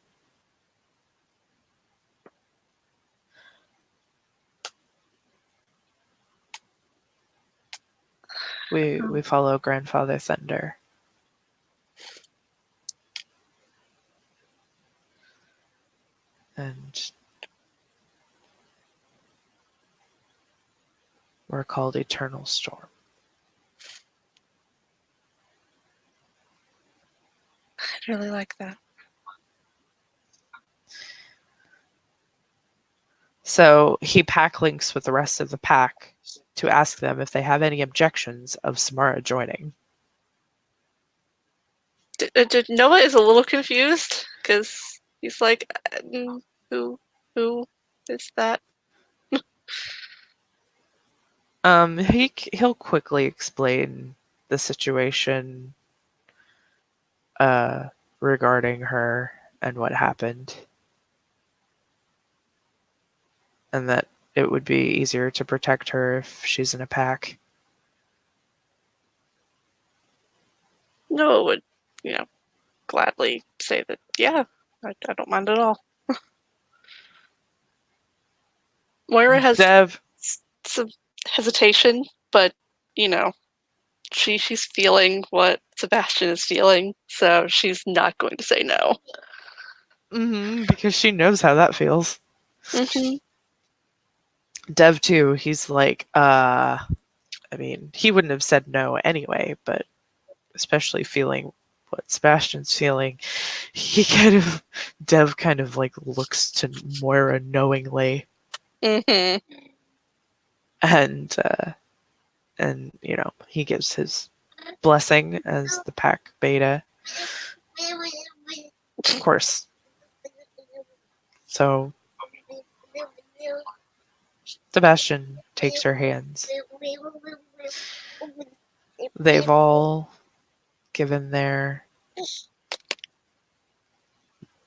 We follow Grandfather Thunder. And we're called Eternal Storm. I'd really like that. So he pack links with the rest of the pack to ask them if they have any objections of Samara joining. Noah is a little confused because he's like, who is that? He'll quickly explain the situation regarding her and what happened, and that it would be easier to protect her if she's in a pack. Noah would, gladly say that, yeah, I don't mind at all. Moira has Dev, some hesitation, but, she's feeling what Sebastian is feeling, so she's not going to say no. because she knows how that feels. Mm-hmm. Dev too, he's like, he wouldn't have said no anyway, but especially feeling what Sebastian's feeling, Dev kind of like looks to Moira knowingly. Mm-hmm. And he gives his blessing as the pack beta. Of course. So Sebastian takes her hands. They've all given their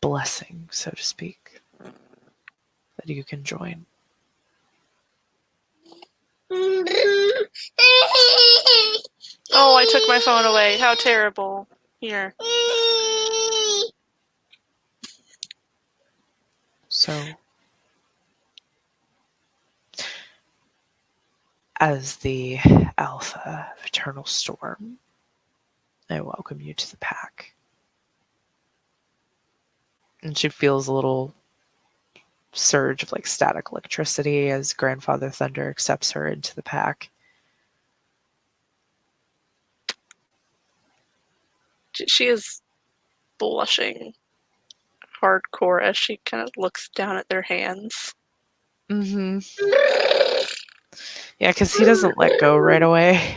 blessing, so to speak, that you can join. Oh, I took my phone away. How terrible. Here. So, as the Alpha of Eternal Storm, I welcome you to the pack. And she feels a little surge of like static electricity as Grandfather Thunder accepts her into the pack. She is blushing hardcore as she kind of looks down at their hands. Mm-hmm. Yeah, because he doesn't let go right away.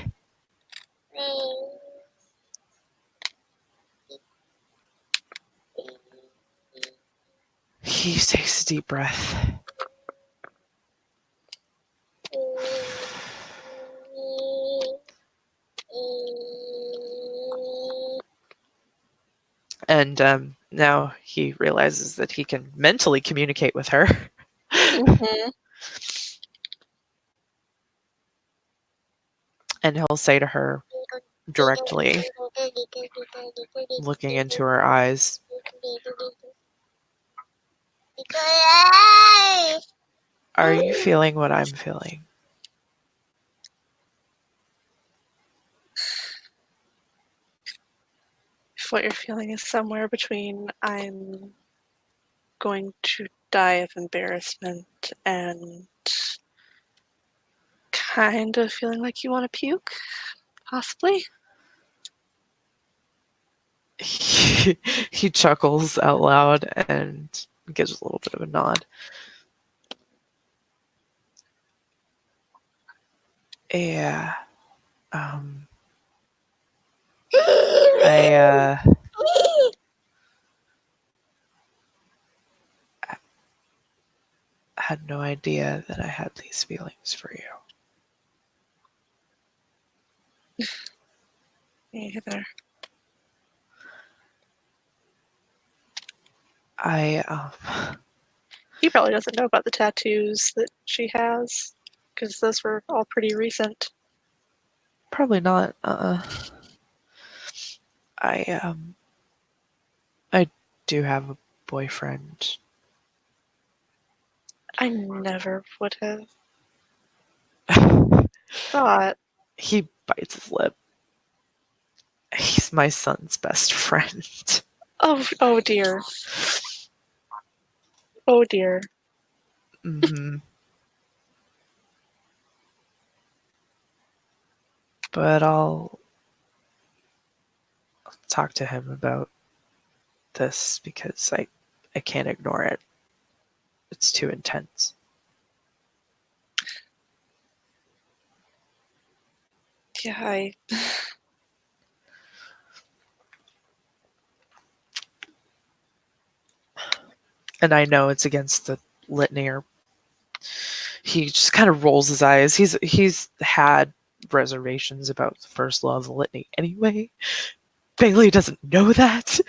He takes a deep breath. And now he realizes that he can mentally communicate with her. Mm-hmm. And he'll say to her directly, looking into her eyes, "Are you feeling what I'm feeling?" If what you're feeling is somewhere between I'm going to die of embarrassment and kind of feeling like you want to puke, possibly. He chuckles out loud and gives a little bit of a nod. Yeah. I had no idea that I had these feelings for you. Me either. He probably doesn't know about the tattoos that she has, because those were all pretty recent. Probably not. I do have a boyfriend. I never would have thought. He bites his lip. He's my son's best friend. Oh dear. Oh dear. Hmm. But I'll talk to him about this because I can't ignore it. It's too intense. Yeah, And I know it's against the litany, or he just kind of rolls his eyes. He's had reservations about the first law of the litany anyway. Bailey doesn't know that.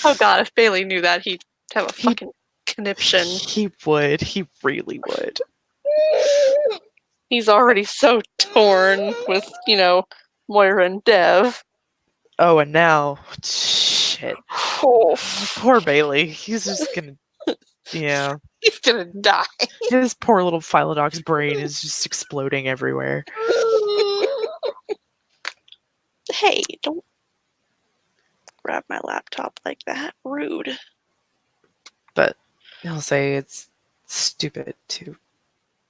Oh god, if Bailey knew that, he'd have a fucking conniption. He would. He really would. He's already so torn with, Moira and Dev. Oh, and now, shit. Oh, Poor Bailey. He's just gonna, yeah. he's gonna die. His poor little Philodoc's brain is just exploding everywhere. Hey, don't grab my laptop like that. Rude. But he'll say it's stupid to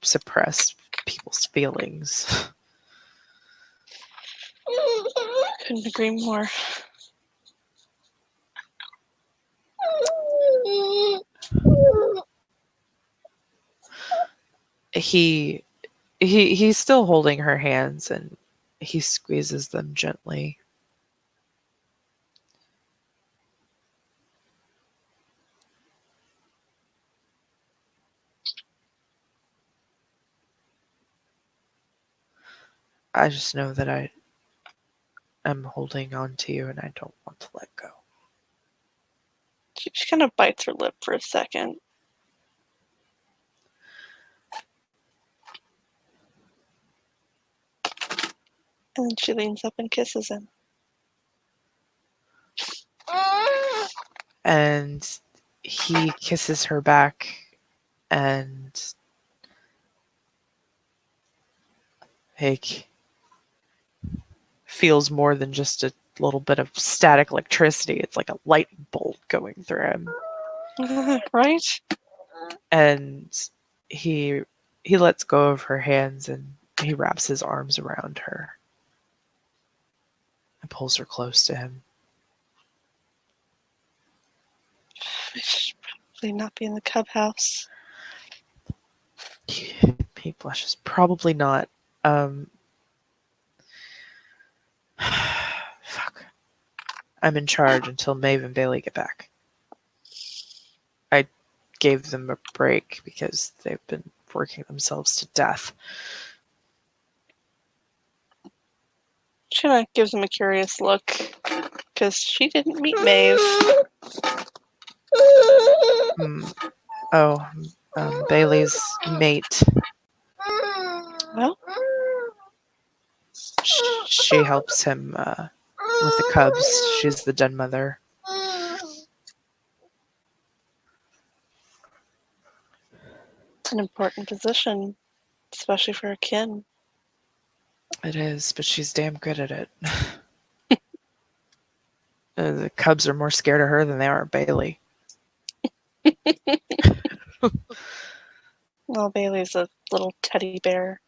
suppress people's feelings. Couldn't agree more. He's still holding her hands and he squeezes them gently. I just know that I'm holding on to you and I don't want to let go. She kind of bites her lip for a second. And then she leans up and kisses him. And he kisses her back and like feels more than just a little bit of static electricity. It's like a light bolt going through him. Right? And he lets go of her hands and he wraps his arms around her and pulls her close to him. I should probably not be in the cub house. He blushes. Probably not. Fuck. I'm in charge until Maeve and Bailey get back. I gave them a break because they've been working themselves to death. She kind of gives him a curious look because she didn't meet Maeve. Oh, Bailey's mate. Well, She helps him with the cubs. She's the den mother. it's an important position, especially for a kin. It is, but she's damn good at it. The cubs are more scared of her than they are of Bailey. Well, Bailey's a little teddy bear.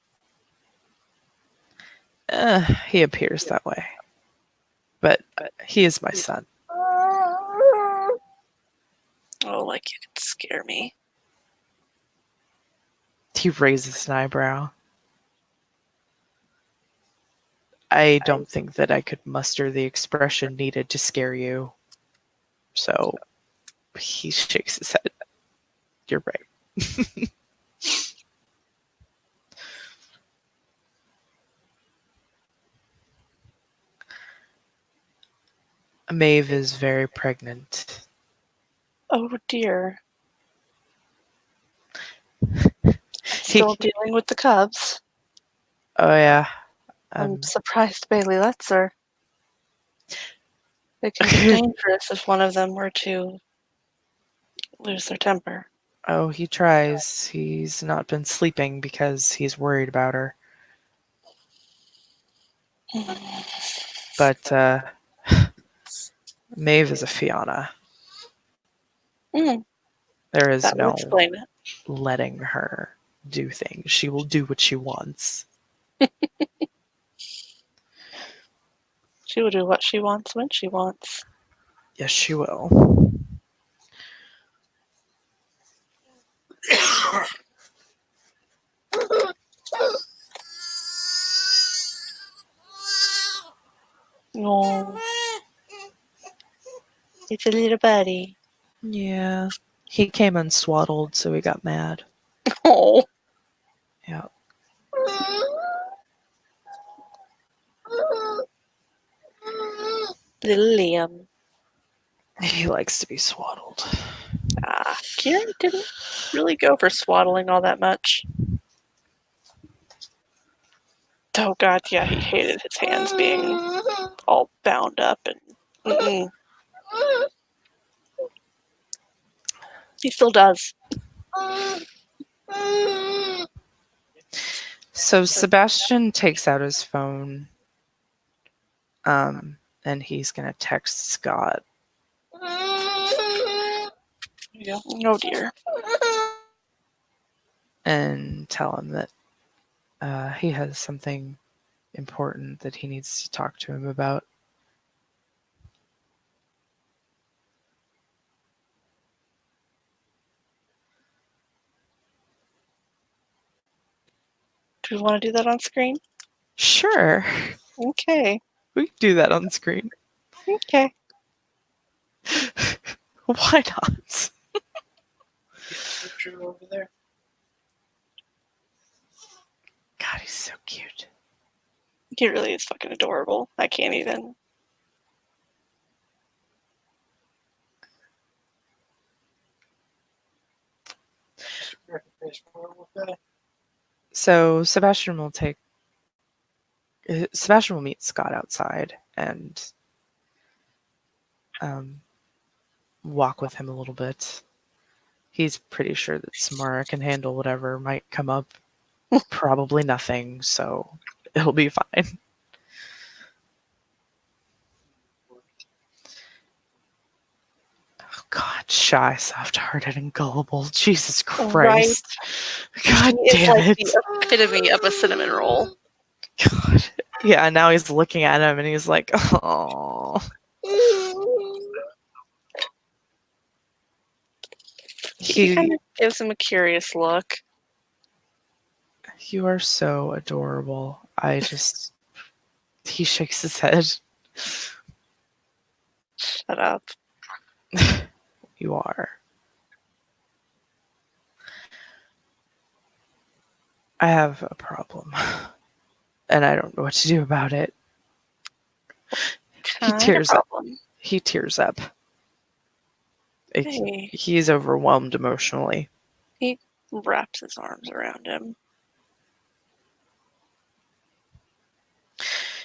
He appears that way. But he is my son. Oh, like you could scare me. He raises an eyebrow. I don't think that I could muster the expression needed to scare you. So he shakes his head. You're right. Maeve is very pregnant. Oh dear. Still dealing with the cubs. Oh yeah. I'm surprised Bailey lets her. It can be dangerous if one of them were to lose their temper. Oh, he tries. He's not been sleeping because he's worried about her. But Maeve is a Fiona. There is That will no explain it. letting her do things. She will do what she wants. She will do what she wants when she wants. Yes, she will. Oh, it's a little buddy. Yeah. He came unswaddled, so he got mad. Oh. Yeah. Little Liam. He likes to be swaddled. Kieran didn't really go for swaddling all that much. Oh god, yeah, he hated his hands being all bound up and He still does. So Sebastian takes out his phone, and he's gonna text Scott. Yeah. Oh dear. And tell him that he has something important that he needs to talk to him about. Do we want to do that on screen? Sure. Okay. We can do that on screen. Okay. Why not? Picture over there. God, he's so cute. He really is fucking adorable. I can't even. So Sebastian will meet Scott outside and walk with him a little bit. He's pretty sure that Samara can handle whatever might come up. Probably nothing, so it'll be fine. Oh God, shy, soft-hearted, and gullible. Jesus Christ. Right. God damn like it. the epitome of a cinnamon roll. God. Yeah, now he's looking at him and he's like, oh. He kind of gives him a curious look. You are so adorable. He shakes his head. Shut up. You are. I have a problem. And I don't know what to do about it. He tears up. He tears up. Hey. He's overwhelmed emotionally. He wraps his arms around him.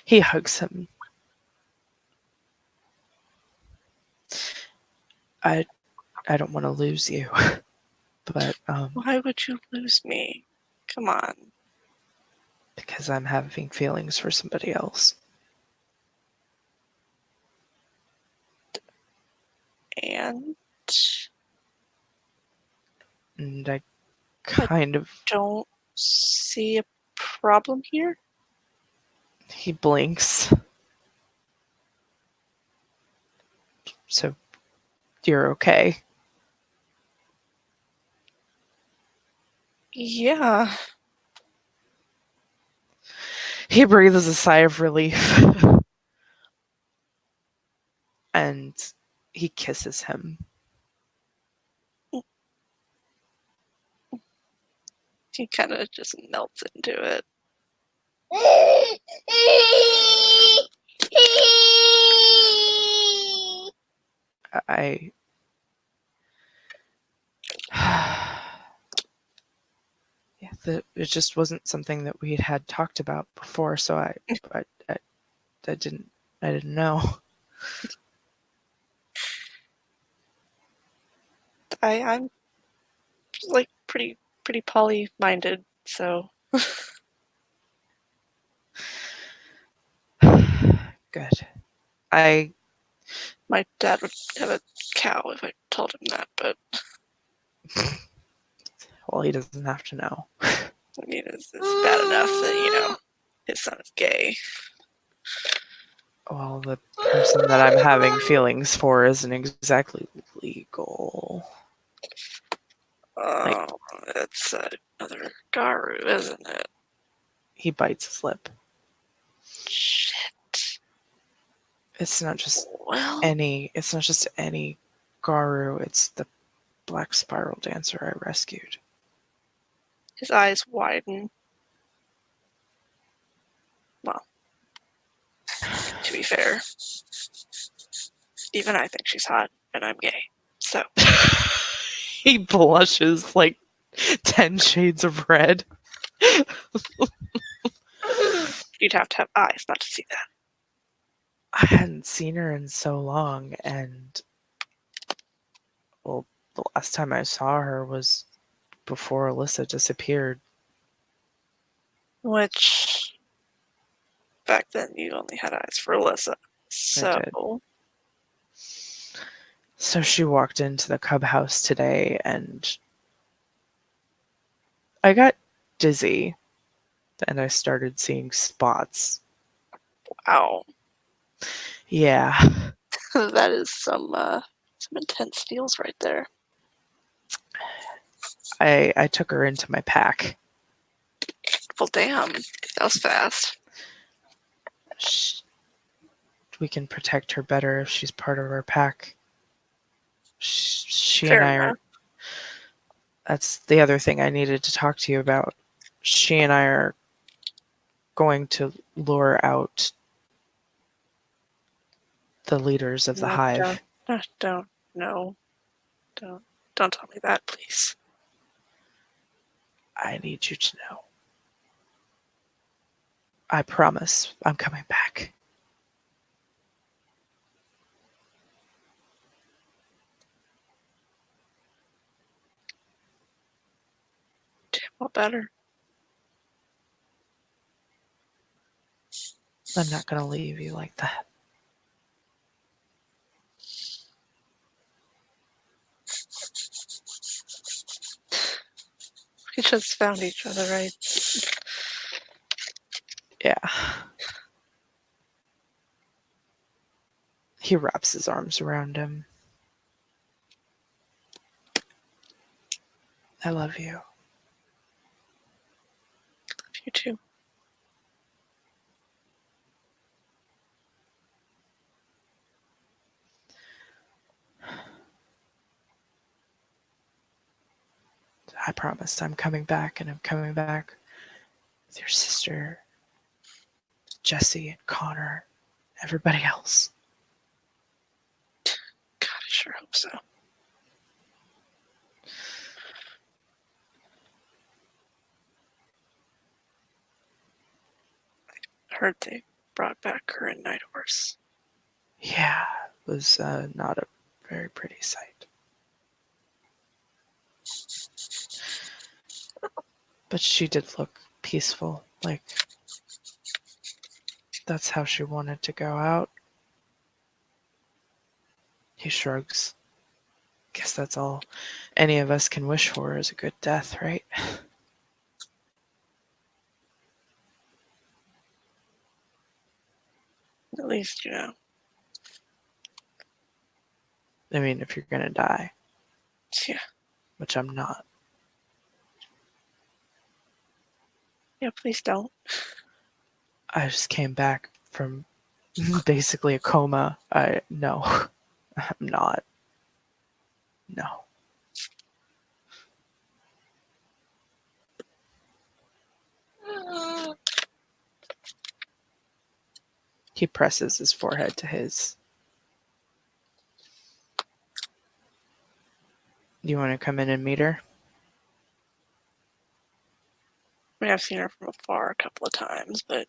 He hugs him. I don't want to lose you. But why would you lose me? Come on. Because I'm having feelings for somebody else. And I kind of don't see a problem here. He blinks. So you're okay. Yeah. He breathes a sigh of relief. And he kisses him. He kind of just melts into it. I yeah, it just wasn't something that we had talked about before, so I didn't know. I'm like pretty poly-minded, so Good. my dad would have a cow if I told him that, but Well, he doesn't have to know. I mean, it's bad enough that, his son is gay. Well, the person that I'm having feelings for isn't exactly legal. Oh, that's another Garu, isn't it? He bites his lip. Shit. It's not just Well, any Garu, it's the black spiral dancer I rescued. his eyes widen. Well, to be fair, even I think she's hot, and I'm gay. So He blushes like 10 shades of red. you'd have to have eyes not to see that. I hadn't seen her in so long, and well, the last time I saw her was before Alyssa disappeared. Which, back then, you only had eyes for Alyssa. So, did. So she walked into the cub house today, and I got dizzy, and I started seeing spots. wow. Yeah. That is some intense feels right there. I took her into my pack. Well, damn. That was fast. We can protect her better if she's part of our pack. She Fair and I enough. are... That's the other thing I needed to talk to you about. She and I are going to lure out the leaders of the hive. Don't tell me that, please. I need you to know. I promise I'm coming back. Damn, what better? I'm not going to leave you like that. We just found each other, right? Yeah. He wraps his arms around him. I love you. Love you too. I promise I'm coming back, and I'm coming back with your sister, Jesse, and Connor, everybody else. God, I sure hope so. I heard they brought back her and Night Horse. Yeah, it was not a very pretty sight. But she did look peaceful, like that's how she wanted to go out. He shrugs. Guess that's all any of us can wish for is a good death, right? At least, I mean, if you're gonna die, Yeah. which I'm not. Yeah, please don't. I just came back from basically a coma. No, I'm not. No. He presses his forehead to his. You want to come in and meet her? I mean, I've seen her from afar a couple of times, but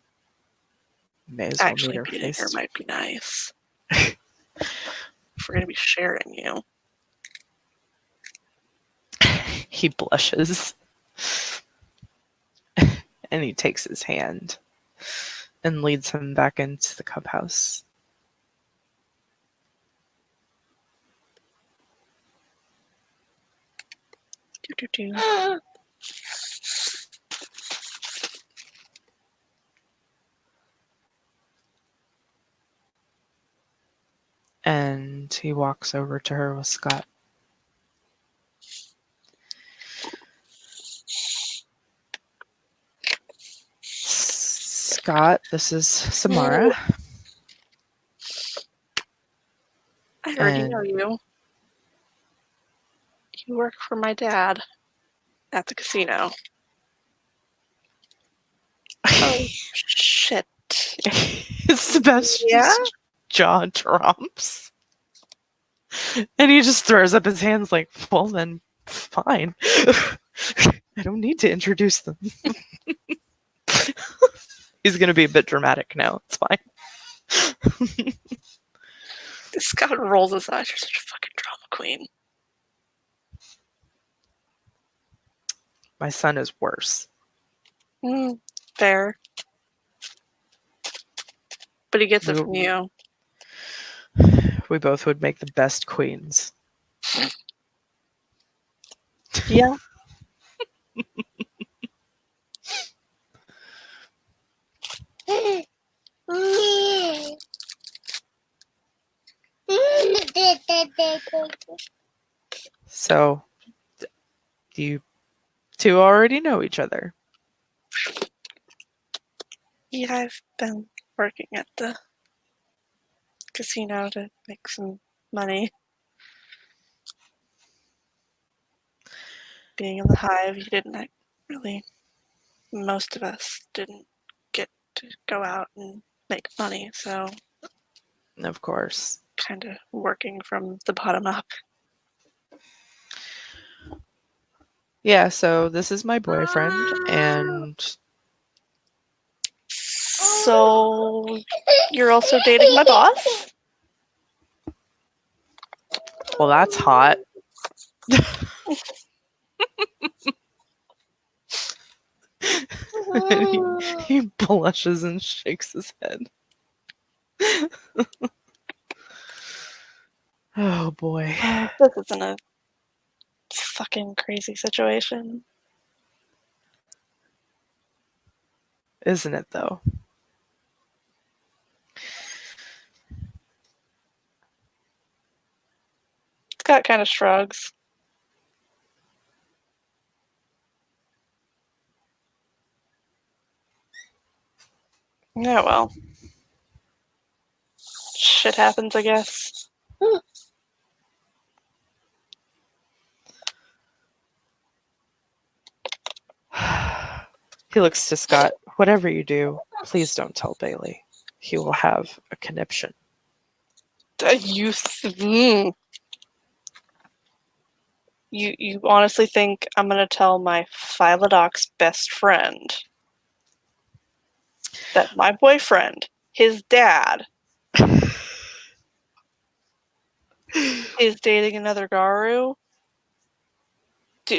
May as well meet actually her meeting her face. might be nice. If we're gonna be sharing you. He blushes. And he takes his hand and leads him back into the clubhouse. Do. And he walks over to her with Scott. Scott, this is Samara. I already know And you. You work for my dad at the casino. Oh, shit. Sebastian's Yeah? jaw drops. And he just throws up his hands like, well, then fine. I don't need to introduce them. He's going to be a bit dramatic now. It's fine. Scott rolls his eyes. You're such a fucking drama queen. My son is worse. Fair. But he gets it from you. We both would make the best queens. Yeah. So, you two already know each other. Yeah, I've been working at the casino to make some money. Being in the hive, you didn't really, most of us didn't get to go out and make money, so Of course. kind of working from the bottom up. Yeah, so this is my boyfriend, and So, you're also dating my boss? well, that's hot. He blushes and shakes his head. Oh boy. This isn't a fucking crazy situation. Isn't it, though? Scott kind of shrugs. Yeah, well. Shit happens, I guess. He looks to Scott. Whatever you do, please don't tell Bailey. He will have a conniption. You honestly think I'm gonna tell my Phylodoc's best friend that my boyfriend, his dad, is dating another Garu?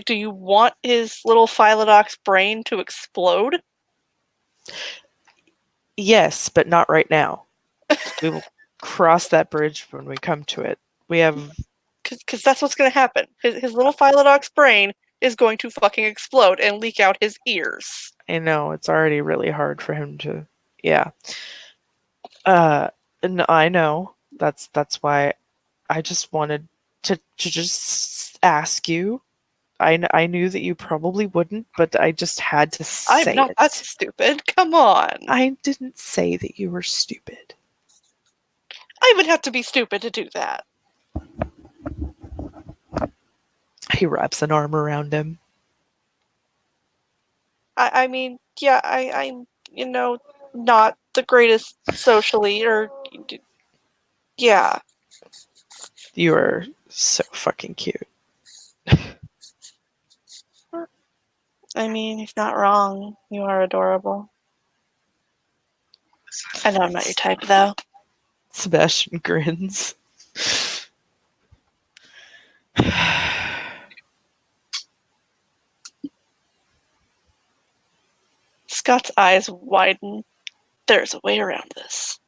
Do you want his little Phylodoc's brain to explode? Yes, but not right now. We will cross that bridge when we come to it. We have... Because that's what's gonna happen. His little Phylodoc's brain is going to fucking explode and leak out his ears. I know, it's already really hard for him to... Yeah. And I know. That's why I just wanted to just ask you. I knew that you probably wouldn't, but I just had to say I'm not it. that stupid. Come on. I didn't say that you were stupid. I would have to be stupid to do that. He wraps an arm around him. I mean, yeah, I'm, not the greatest socially, yeah. You are so fucking cute. I mean, he's not wrong. You are adorable. I know I'm not your type, though. Sebastian grins. Scott's eyes widen. There's a way around this.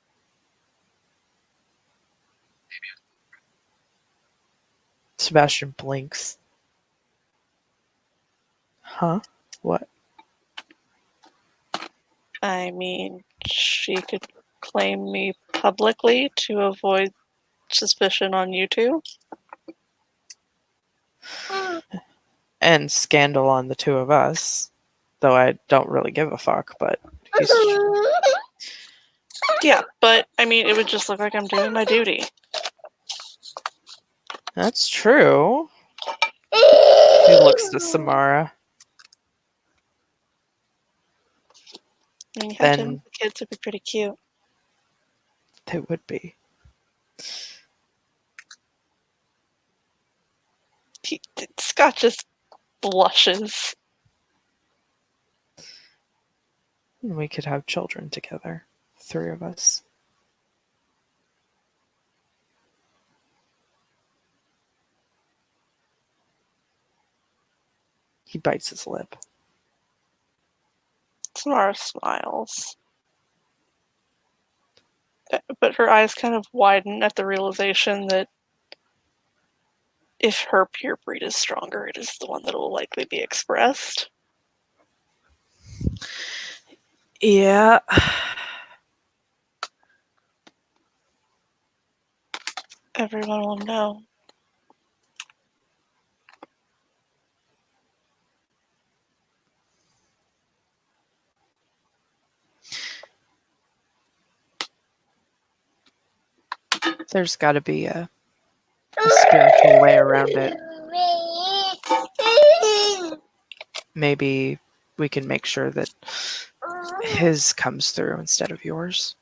Sebastian blinks. Huh? What? I mean, she could claim me publicly to avoid suspicion on YouTube. And scandal on the two of us. Though I don't really give a fuck, but Yeah, but I mean, it would just look like I'm doing my duty. that's true. He looks to Samara. I mean, you have to Then admit the kids would be pretty cute. they would be. Scott just blushes. And we could have children together. 3 of us. He bites his lip. Samara smiles. But her eyes kind of widen at the realization that if her pure breed is stronger, it is the one that will likely be expressed. Yeah. Everyone will know. There's got to be a spiritual way around it. Maybe we can make sure that his comes through instead of yours.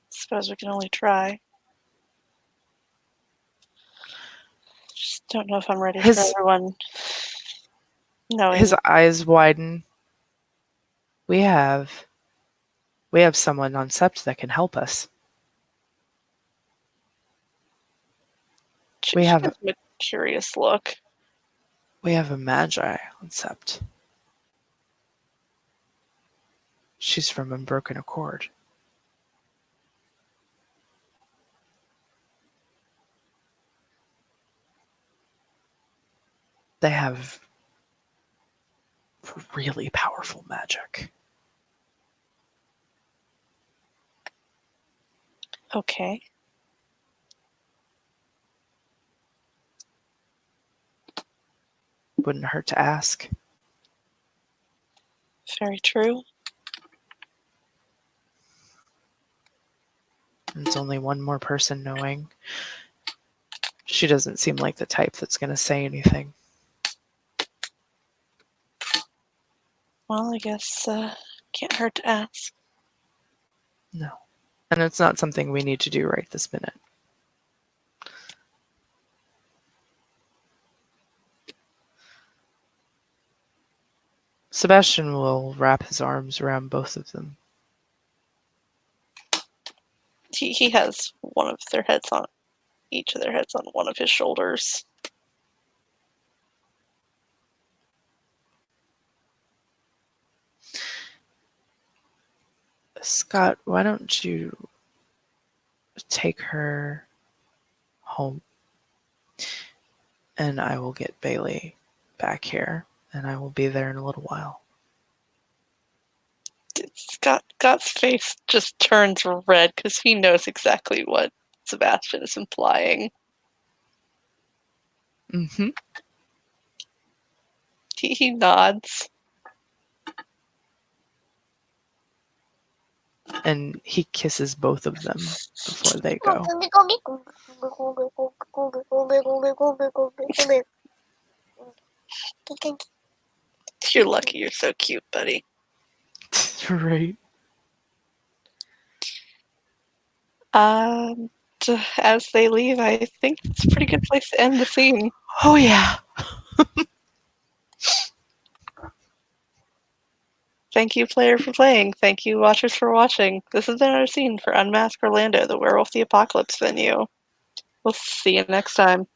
Suppose we can only try. Just don't know if I'm ready for everyone knowing. His eyes widen. We have someone on Sept that can help us. She gives him a curious look. We have a magi on Sept. She's from Unbroken Accord. They have really powerful magic. Okay. Wouldn't hurt to ask. Very true. It's only one more person knowing. She doesn't seem like the type that's going to say anything. Well, I guess can't hurt to ask. No. And it's not something we need to do right this minute. Sebastian will wrap his arms around both of them. He has one of their heads on, each of their heads on one of his shoulders. Scott, why don't you take her home? And I will get Bailey back here, and I will be there in a little while. Gott's face just turns red because he knows exactly what Sebastian is implying. Mm-hmm. He nods. And he kisses both of them before they go. You're lucky you're so cute, buddy. Right. As they leave, I think it's a pretty good place to end the scene. Oh, yeah. Thank you, player, for playing. Thank you, watchers, for watching. This has been our scene for Unmask Orlando, the Werewolf the Apocalypse venue. We'll see you next time.